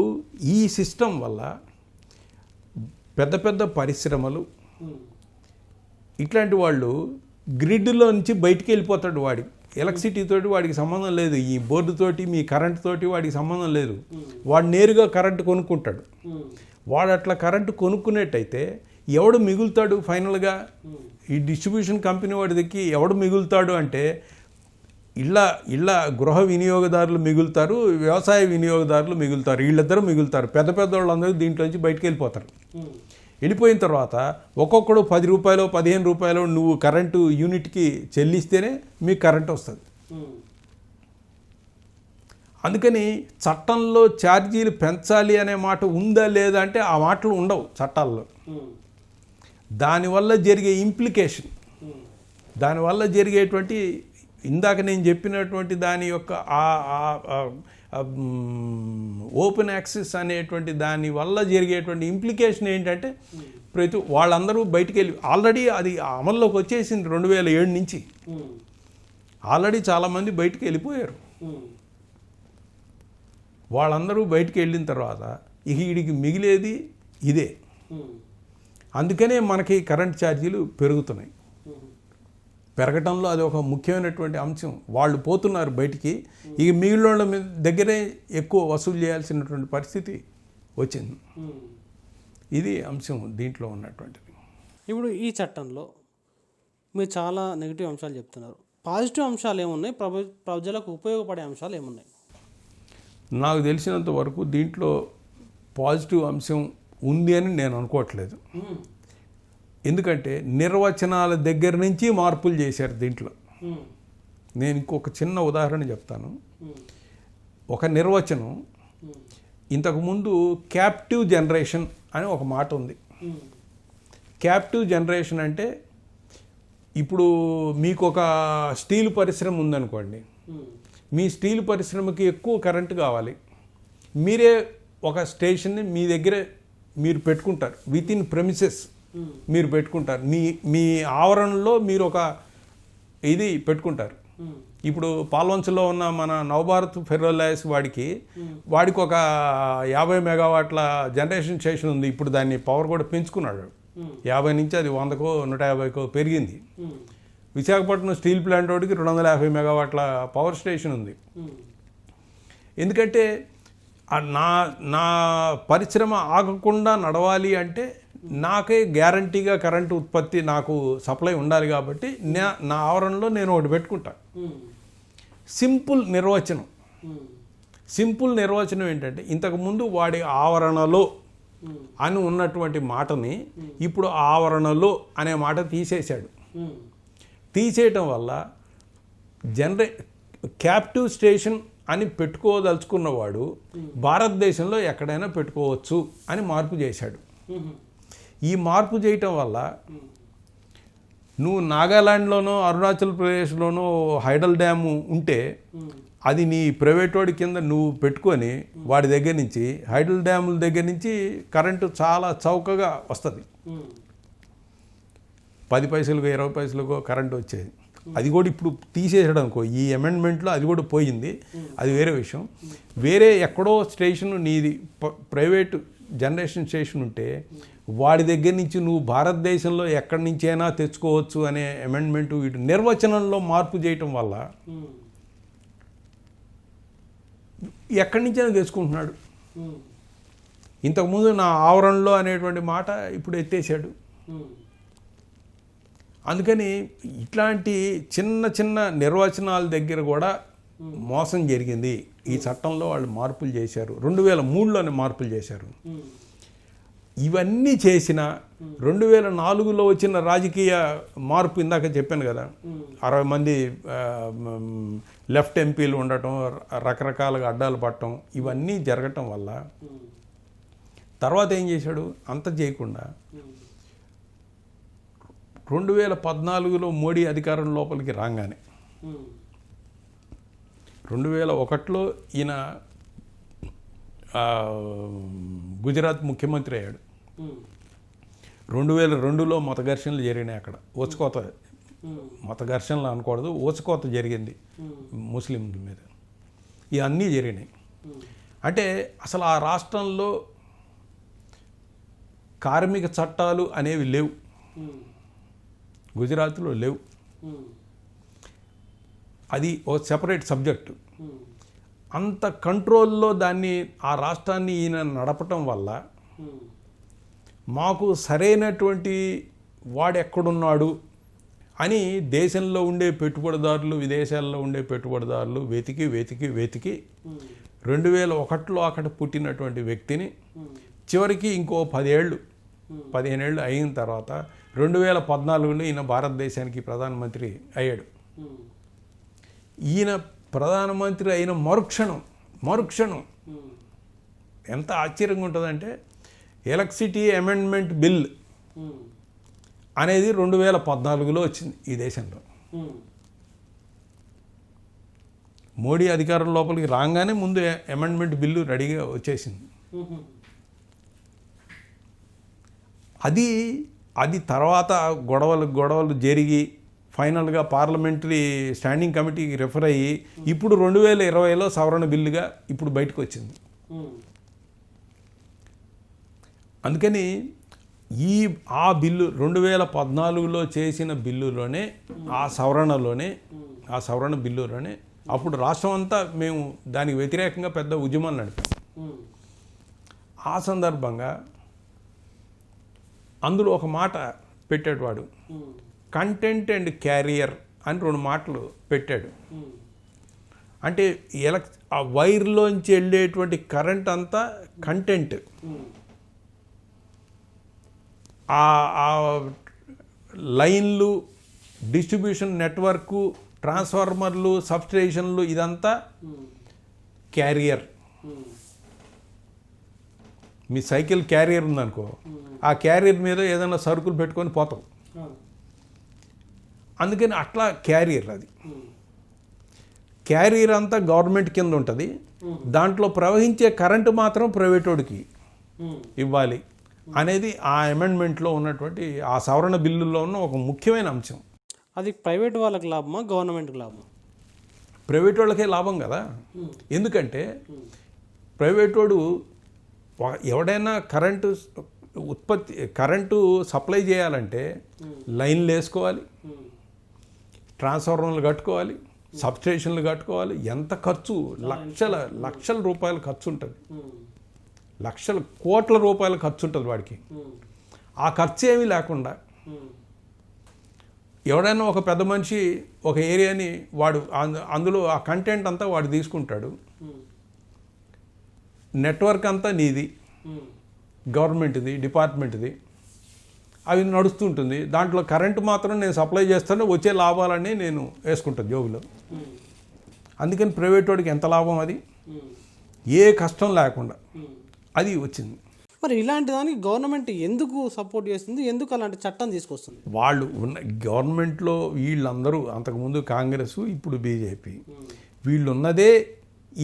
ఈ సిస్టమ్ వల్ల పెద్ద పెద్ద పరిశ్రమలు ఇట్లాంటి వాళ్ళు గ్రిడ్లో నుంచి బయటికి వెళ్ళిపోతాడు. వాడి ఎలక్ట్రిసిటీ తోటి వాడికి సంబంధం లేదు, ఈ బోర్డు తోటి మీ కరెంట్ తోటి వాడికి సంబంధం లేదు. వాడు నేరుగా కరెంటు కొనుక్కుంటాడు. వాడు అట్లా కరెంటు కొనుక్కునేట్టయితే ఎవడు మిగులుతాడు ఫైనల్గా? ఈ డిస్ట్రిబ్యూషన్ కంపెనీ వాడి దగ్గరికి ఎవడు మిగులుతాడు అంటే ఇళ్ళ గృహ వినియోగదారులు మిగులుతారు, వ్యవసాయ వినియోగదారులు మిగులుతారు, వీళ్ళిద్దరూ మిగులుతారు. పెద్ద పెద్ద వాళ్ళందరూ దీంట్లోంచి బయటికి వెళ్ళిపోతారు. వెళ్ళిపోయిన తర్వాత ఒక్కొక్కడు 10 రూపాయలు 15 రూపాయలు నువ్వు కరెంటు యూనిట్కి చెల్లిస్తేనే మీకు కరెంటు వస్తుంది. అందుకని చట్టంలో ఛార్జీలు పెంచాలి అనే మాట ఉందా లేదా అంటే ఆ మాటలు ఉండవు చట్టాల్లో. దానివల్ల జరిగే ఇంప్లికేషన్, దానివల్ల జరిగేటువంటి ఇందాక నేను చెప్పినటువంటి దాని యొక్క ఓపెన్ యాక్సెస్ అనేటువంటి దాని వల్ల జరిగేటువంటి ఇంప్లికేషన్ ఏంటంటే వాళ్ళందరూ బయటికి వెళ్ళి ఆల్రెడీ అది అమల్లోకి వచ్చేసింది 2007 నుంచి. ఆల్రెడీ చాలామంది బయటికి వెళ్ళిపోయారు. వాళ్ళందరూ బయటికి వెళ్ళిన తర్వాత వీడికి మిగిలేది ఇదే. అందుకనే మనకి కరెంట్ ఛార్జీలు పెరుగుతున్నాయి. పెరగటంలో అది ఒక ముఖ్యమైనటువంటి అంశం. వాళ్ళు పోతున్నారు బయటికి, ఇక మిగిలిన దగ్గరే ఎక్కువ వసూలు చేయాల్సినటువంటి పరిస్థితి వచ్చింది. ఇది అంశం దీంట్లో ఉన్నటువంటిది.
ఇప్పుడు ఈ చట్టంలో మీరు చాలా నెగిటివ్ అంశాలు చెప్తున్నారు. పాజిటివ్ అంశాలు ఏమున్నాయి? ప్రజలకు ఉపయోగపడే అంశాలు ఏమున్నాయి?
నాకు తెలిసినంత వరకు దీంట్లో పాజిటివ్ అంశం ఉంది అని నేను అనుకోవట్లేదు. ఎందుకంటే నిర్వచనాల దగ్గర నుంచి మార్పులు చేశారు దీంట్లో. నేను ఇంకొక చిన్న ఉదాహరణ చెప్తాను. ఒక నిర్వచనం, ఇంతకుముందు క్యాప్టివ్ జనరేషన్ అని ఒక మాట ఉంది. క్యాప్టివ్ జనరేషన్ అంటే ఇప్పుడు మీకు ఒక స్టీల్ పరిశ్రమ ఉందనుకోండి, మీ స్టీల్ పరిశ్రమకి ఎక్కువ కరెంటు కావాలి, మీరే ఒక స్టేషన్ని మీ దగ్గరే మీరు పెట్టుకుంటారు, విత్ ఇన్ ప్రెమిసెస్ మీరు పెట్టుకుంటారు, మీ ఆవరణలో మీరు ఒక ఇది పెట్టుకుంటారు. ఇప్పుడు పాల్వంచలో ఉన్న మన నవభారత్ ఫెర్రోలైస్ వాడికి ఒక 50 మెగావాట్ల జనరేషన్ స్టేషన్ ఉంది. ఇప్పుడు దాన్ని పవర్ కూడా పెంచుకున్నాడు, 50 నుంచి అది 100కో 150కో పెరిగింది. విశాఖపట్నం స్టీల్ ప్లాంట్ వాడికి 250 మెగావాట్ల పవర్ స్టేషన్ ఉంది. ఎందుకంటే నా పరిశ్రమ ఆగకుండా నడవాలి అంటే నాకే గ్యారంటీగా కరెంటు ఉత్పత్తి నాకు సప్లై ఉండాలి కాబట్టి నా ఆవరణలో నేను ఒకటి పెట్టుకుంటా. సింపుల్ నిర్వచనం ఏంటంటే ఇంతకుముందు వాడి ఆవరణలో అని ఉన్నటువంటి మాటని ఇప్పుడు ఆవరణలో అనే మాట తీసేశాడు. తీసేయటం వల్ల క్యాప్టివ్ స్టేషన్ అని పెట్టుకోదలుచుకున్నవాడు భారతదేశంలో ఎక్కడైనా పెట్టుకోవచ్చు అని మార్పు చేశాడు. ఈ మార్పు చేయటం వల్ల నువ్వు నాగాలాండ్లోనో అరుణాచల్ ప్రదేశ్లోనో హైడల్ డ్యాము ఉంటే అది నీ ప్రైవేట్ వాడి కింద నువ్వు పెట్టుకొని వాడి దగ్గర నుంచి హైడల్ డ్యాముల దగ్గర నుంచి కరెంటు చాలా చౌకగా వస్తుంది. 10 పైసలకు 20 పైసలకు కరెంటు వచ్చేది. అది కూడా ఇప్పుడు తీసేసాడు అనుకో, ఈ అమెండ్మెంట్లో అది కూడా పోయింది, అది వేరే విషయం. వేరే ఎక్కడో స్టేషన్ నీది ప్రైవేట్ జనరేషన్ స్టేషన్ ఉంటే వాడి దగ్గర నుంచి నువ్వు భారతదేశంలో ఎక్కడి నుంచైనా తెచ్చుకోవచ్చు అనే అమెండ్మెంట్ వీటి నిర్వచనంలో మార్పు చేయటం వల్ల ఎక్కడి నుంచైనా తెచ్చుకుంటున్నాడు. ఇంతకుముందు నా ఆవరణలో అనేటువంటి మాట ఇప్పుడు ఎత్తేసాడు. అందుకని ఇట్లాంటి చిన్న చిన్న నిర్వచనాల దగ్గర కూడా మోసం జరిగింది. ఈ చట్టంలో వాళ్ళు మార్పులు చేశారు, 2003లోనే మార్పులు చేశారు. ఇవన్నీ చేసిన 2004లో వచ్చిన రాజకీయ మార్పు ఇందాక చెప్పాను కదా, 60 మంది లెఫ్ట్ ఎంపీలు ఉండటం, రకరకాలుగా అడ్డాలు పట్టడం, ఇవన్నీ జరగటం వల్ల తర్వాత ఏం చేశాడు, అంత చేయకుండా 2014లో మోడీ అధికారం లోపలికి రాగానే 2001లో ఈయన గుజరాత్ ముఖ్యమంత్రి అయ్యాడు. 2002లో మత ఘర్షణలు జరిగినాయి. అక్కడ ఊచకోత, మత ఘర్షణలు అనకూడదు, ఊచకోత జరిగింది ముస్లింల మీద. ఇవన్నీ జరిగినాయి. అంటే అసలు ఆ రాష్ట్రంలో కార్మిక చట్టాలు అనేవి లేవు, గుజరాత్లో లేవు. అది ఓ సెపరేట్ సబ్జెక్టు. అంత కంట్రోల్లో దాన్ని ఆ రాష్ట్రాన్ని ఈయన నడపటం వల్ల మాకు సరైనటువంటి వాడెక్కడున్నాడు అని దేశంలో ఉండే పెట్టుబడిదారులు, విదేశాల్లో ఉండే పెట్టుబడిదారులు వెతికి 2001లో అక్కడ పుట్టినటువంటి వ్యక్తిని చివరికి ఇంకో 15 ఏళ్ళు అయిన తర్వాత 2014లో ఈయన భారతదేశానికి ప్రధానమంత్రి అయ్యాడు. ఈయన ప్రధానమంత్రి అయిన మరుక్షణం ఎంత ఆశ్చర్యంగా ఉంటుందంటే ఎలక్ట్రిసిటీ అమెండ్మెంట్ బిల్ అనేది 2014లో వచ్చింది ఈ దేశంలో. మోడీ అధికారం లోపలికి రాగానే ముందు అమెండ్మెంట్ బిల్లు రెడీగా వచ్చేసింది. అది తర్వాత గొడవలు జరిగి ఫైనల్గా పార్లమెంటరీ స్టాండింగ్ కమిటీకి రెఫర్ అయ్యి ఇప్పుడు 2020లో సవరణ బిల్లుగా ఇప్పుడు బయటకు వచ్చింది. అందుకని ఆ బిల్లు 2014లో చేసిన బిల్లులోనే ఆ సవరణ బిల్లులోనే అప్పుడు రాష్ట్రం అంతా మేము దానికి వ్యతిరేకంగా పెద్ద ఉద్యమాలు నడిపాం. ఆ సందర్భంగా అందులో ఒక మాట పెట్టాడు వాడు, కంటెంట్ అండ్ క్యారియర్ అని 2 మాటలు పెట్టాడు. అంటే ఆ వైర్లోంచి వెళ్ళేటువంటి కరెంట్ అంతా కంటెంట్ ఆ లైన్లు, డిస్ట్రిబ్యూషన్ నెట్వర్కు, ట్రాన్స్ఫార్మర్లు, సబ్స్టేషన్లు, ఇదంతా క్యారియర్. మీ సైకిల్ క్యారియర్ ఉందనుకో, ఆ క్యారియర్ మీద ఏదైనా సరుకులు పెట్టుకొని పోతాం. అందుకని అట్లా క్యారియర్ అది. క్యారియర్ అంతా గవర్నమెంట్ కింద ఉంటుంది, దాంట్లో ప్రవహించే కరెంటు మాత్రం ప్రైవేట్ వాడికి ఇవ్వాలి అనేది ఆ అమెండ్మెంట్లో ఉన్నటువంటి ఆ సవరణ బిల్లులో ఉన్న ఒక ముఖ్యమైన అంశం.
అది ప్రైవేట్ వాళ్ళకి లాభమా, గవర్నమెంట్కి లాభమా?
ప్రైవేట్ వాళ్ళకే లాభం కదా. ఎందుకంటే ప్రైవేట్ వాడు ఎవడైనా కరెంటు సప్లై చేయాలంటే లైన్లు వేసుకోవాలి, ట్రాన్స్ఫార్మర్లు కట్టుకోవాలి, సబ్స్టేషన్లు కట్టుకోవాలి. ఎంత ఖర్చు, లక్షల రూపాయల ఖర్చు ఉంటుంది, లక్షల కోట్ల రూపాయల ఖర్చు ఉంటుంది వాడికి. ఆ ఖర్చు ఏమీ లేకుండా ఎవడైనా ఒక పెద్ద మనిషి ఒక ఏరియాని వాడు అందులో ఆ కంటెంట్ అంతా వాడు తీసుకుంటాడు, నెట్వర్క్ అంతా నీది, గవర్నమెంట్ది, డిపార్ట్మెంట్ది, అవి నడుస్తుంటుంది. దాంట్లో కరెంటు మాత్రం నేను సప్లై చేస్తాను, వచ్చే లాభాలన్నీ నేను వేసుకుంటాను జోబులో. అందుకని ప్రైవేట్ వాడికి ఎంత లాభం, అది ఏ కష్టం లేకుండా అది వచ్చింది.
మరి ఇలాంటి దానికి గవర్నమెంట్ ఎందుకు సపోర్ట్ చేస్తుంది, ఎందుకు అలాంటి చట్టం తీసుకొస్తుంది?
వాళ్ళు ఉన్న గవర్నమెంట్లో వీళ్ళందరూ అంతకుముందు కాంగ్రెస్, ఇప్పుడు బీజేపీ, వీళ్ళు ఉన్నదే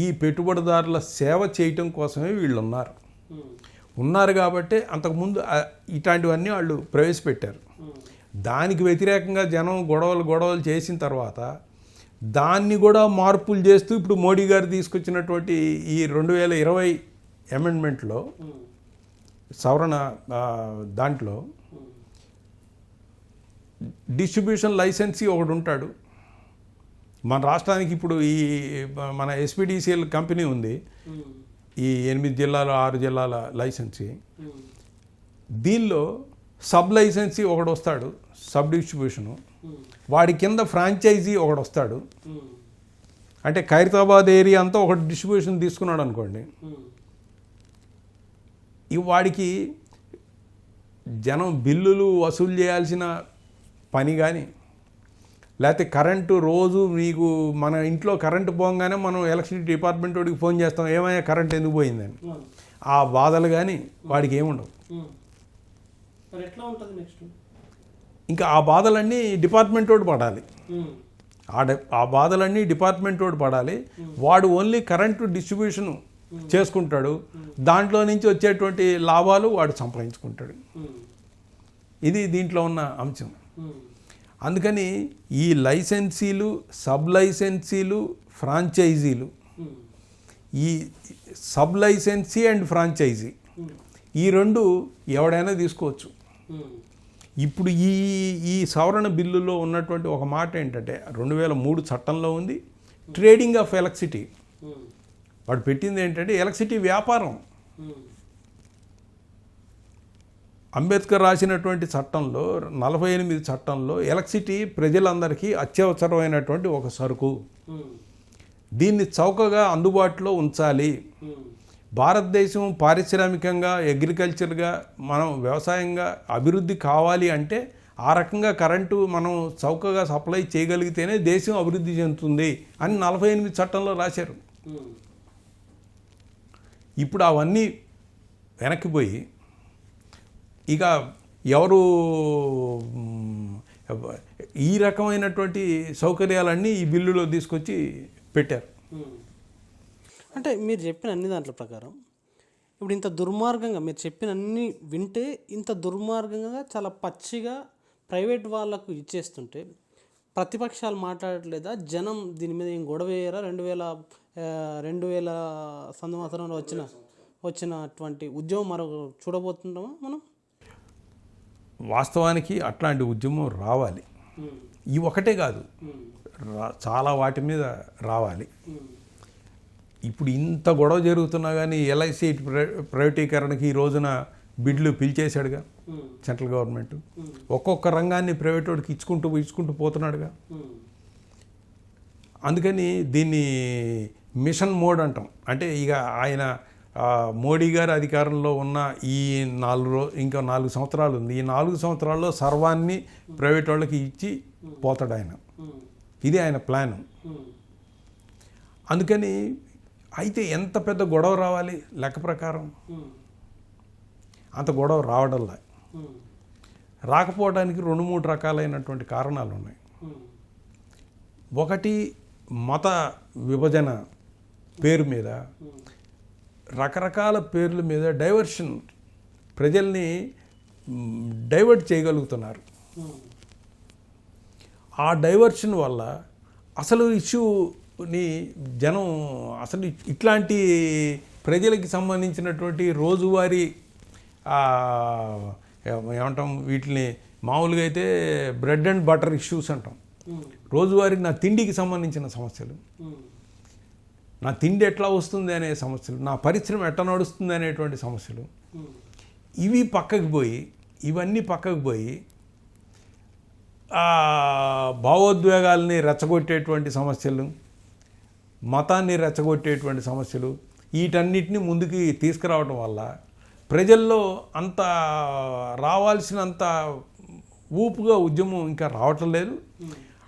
ఈ పెట్టుబడిదారుల సేవ చేయటం కోసమే వీళ్ళు ఉన్నారు కాబట్టి అంతకుముందు ఇట్లాంటివన్నీ వాళ్ళు ప్రవేశపెట్టారు. దానికి వ్యతిరేకంగా జనం గొడవలు చేసిన తర్వాత దాన్ని కూడా మార్పులు చేస్తూ ఇప్పుడు మోడీ గారు తీసుకొచ్చినటువంటి ఈ 2020 అమెండ్మెంట్లో సవరణ దాంట్లో డిస్ట్రిబ్యూషన్ లైసెన్సీ ఒకడు ఉంటాడు. మన రాష్ట్రానికి ఇప్పుడు ఈ మన ఎస్పీడీసీఎల్ కంపెనీ ఉంది, ఈ 8 జిల్లాల 6 జిల్లాల లైసెన్సీ. దీనిలో సబ్ లైసెన్సీ ఒకడు వస్తాడు, సబ్ డిస్ట్రిబ్యూషను. వాడి కింద ఫ్రాంచైజీ ఒకడు వస్తాడు. అంటే ఖైరతాబాద్ ఏరియా అంతా ఒక డిస్ట్రిబ్యూషన్ తీసుకున్నాడు అనుకోండి, వాడికి జనం బిల్లులు వసూలు చేయాల్సిన పని కానీ, లేకపోతే కరెంటు రోజు మీకు మన ఇంట్లో కరెంటు పోగానే మనం ఎలక్ట్రిసిటీ డిపార్ట్మెంట్ వాడికి ఫోన్ చేస్తాం, ఏమయ్యా కరెంట్ ఎందుకు పోయిందని. ఆ బాధలు కానీ వాడికి ఏముండవు. ఇంకా ఆ బాధలన్నీ డిపార్ట్మెంట్ వాడు పడాలి, ఆ బాధలన్నీ డిపార్ట్మెంట్ వాడు పడాలి. వాడు ఓన్లీ కరెంటు డిస్ట్రిబ్యూషన్ చేసుకుంటాడు, దాంట్లో నుంచి వచ్చేటువంటి లాభాలు వాడు సంపాదించుకుంటాడు. ఇది దీంట్లో ఉన్న అంశం. అందుకని ఈ లైసెన్సీలు, సబ్ లైసెన్సీలు, ఫ్రాంచైజీలు, ఈ సబ్ లైసెన్సీ అండ్ ఫ్రాంచైజీ, ఈ రెండు ఎవడైనా తీసుకోవచ్చు. ఇప్పుడు ఈ సవరణ బిల్లులో ఉన్నటువంటి ఒక మాట ఏంటంటే 2003 చట్టంలో ఉంది, ట్రేడింగ్ ఆఫ్ ఎలక్ట్రిసిటీ. వాడు పెట్టింది ఏంటంటే ఎలక్ట్రిసిటీ వ్యాపారం. అంబేద్కర్ రాసినటువంటి చట్టంలో 48 చట్టంలో ఎలక్ట్రిసిటీ ప్రజలందరికీ అత్యవసరమైనటువంటి ఒక సరుకు. దీన్ని చౌకగా అందుబాటులో ఉంచాలి. భారతదేశం పారిశ్రామికంగా, అగ్రికల్చర్గా, మనం వ్యవసాయంగా అభివృద్ధి కావాలి అంటే ఆ రకంగా కరెంటు మనం చౌకగా సప్లై చేయగలిగితేనే దేశం అభివృద్ధి చెందుతుంది అని 48 చట్టంలో రాశారు. ఇప్పుడు అవన్నీ వెనక్కిపోయి ఇక ఎవరు ఈ రకమైనటువంటి సౌకర్యాలన్నీ ఈ బిల్లులో తీసుకొచ్చి పెట్టారు.
అంటే మీరు చెప్పిన అన్ని దాంట్ల ప్రకారం ఇప్పుడు ఇంత దుర్మార్గంగా మీరు చెప్పిన అన్ని వింటే ఇంత దుర్మార్గంగా చాలా పచ్చిగా ప్రైవేట్ వాళ్ళకు ఇచ్చేస్తుంటే ప్రతిపక్షాలు మాట్లాడట్లేదా? జనం దీని మీద ఏం గొడవ వేయరా? 2000 సంవత్సరంలో వచ్చినటువంటి ఉద్యమం మరొక చూడబోతున్నామా మనం?
వాస్తవానికి అట్లాంటి ఉద్యమం రావాలి. ఈ ఒకటే కాదు, చాలా వాటి మీద రావాలి. ఇప్పుడు ఇంత గొడవ జరుగుతున్నా కానీ ఎల్ఐసి ప్రైవేటీకరణకి ఈ రోజున బిడ్లు పిలిచేశాడుగా సెంట్రల్ గవర్నమెంట్. ఒక్కొక్క రంగాన్ని ప్రైవేట్ వాడికి ఇచ్చుకుంటూ పోతున్నాడుగా. అందుకని దీన్ని మిషన్ మోడ్ అంటాం. అంటే ఇక ఆయన మోడీ గారు అధికారంలో ఉన్న ఈ ఇంకా 4 సంవత్సరాలు ఉంది. ఈ 4 సంవత్సరాల్లో సర్వాన్ని ప్రైవేట్ వాళ్ళకి ఇచ్చి పోతాడు ఆయన. ఇది ఆయన ప్లాన్. అందుకని అయితే ఎంత పెద్ద గొడవ రావాలి లెక్క ప్రకారం? అంత గొడవ రావడంలా. రాకపోవడానికి 2-3 రకాలైనటువంటి కారణాలు ఉన్నాయి. ఒకటి, మత విభజన పేరు మీద రకరకాల పేర్ల మీద డైవర్షన్, ప్రజల్ని డైవర్ట్ చేయగలుగుతున్నారు. ఆ డైవర్షన్ వల్ల అసలు ఇష్యూని జనం అసలు ఇట్లాంటి ప్రజలకి సంబంధించినటువంటి రోజువారీ ఏమంటాం వీటిని, మామూలుగా అయితే బ్రెడ్ అండ్ బటర్ ఇష్యూస్ అంటాం. రోజువారీ నా తిండికి సంబంధించిన సమస్యలు, నా తిండి ఎట్లా వస్తుంది అనే సమస్యలు, నా పరిశ్రమ ఎట్లా నడుస్తుంది అనేటువంటి సమస్యలు, ఇవన్నీ పక్కకు పోయి భావోద్వేగాల్ని రెచ్చగొట్టేటువంటి సమస్యలు, మతాన్ని రెచ్చగొట్టేటువంటి సమస్యలు, వీటన్నిటిని ముందుకి తీసుకురావడం వల్ల ప్రజల్లో అంత రావాల్సినంత ఊపుగా ఉద్యమం ఇంకా రావటం లేదు.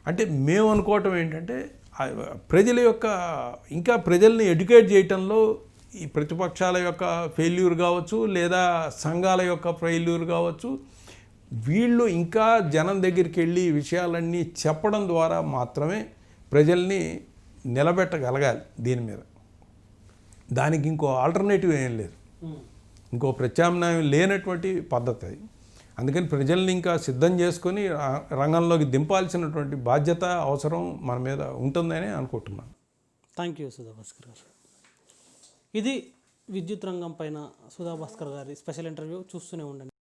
అంటే మేము అనుకోవటం ఏంటంటే ప్రజల యొక్క, ఇంకా ప్రజల్ని ఎడ్యుకేట్ చేయటంలో ఈ ప్రతిపక్షాల యొక్క ఫెయిల్యూర్ కావచ్చు, లేదా సంఘాల యొక్క ఫెయిల్యూర్ కావచ్చు, వీళ్ళు ఇంకా జనం దగ్గరికి వెళ్ళి విషయాలన్నీ చెప్పడం ద్వారా మాత్రమే ప్రజల్ని నిలబెట్టగలగాలి దీని మీద. దానికి ఇంకో ఆల్టర్నేటివ్ ఏం లేదు, ఇంకో ప్రత్యామ్నాయం లేనటువంటి పద్ధతి అది. అందుకని ప్రజల్ని ఇంకా సిద్ధం చేసుకొని రంగంలోకి దింపాల్సినటువంటి బాధ్యత, అవసరం మన మీద ఉంటుందని అనుకుంటున్నాను.
థ్యాంక్ యూ సుధాభాస్కర్ గారు. ఇది విద్యుత్ రంగం పైన సుధాభాస్కర్ గారి స్పెషల్ ఇంటర్వ్యూ. చూస్తూనే ఉండండి.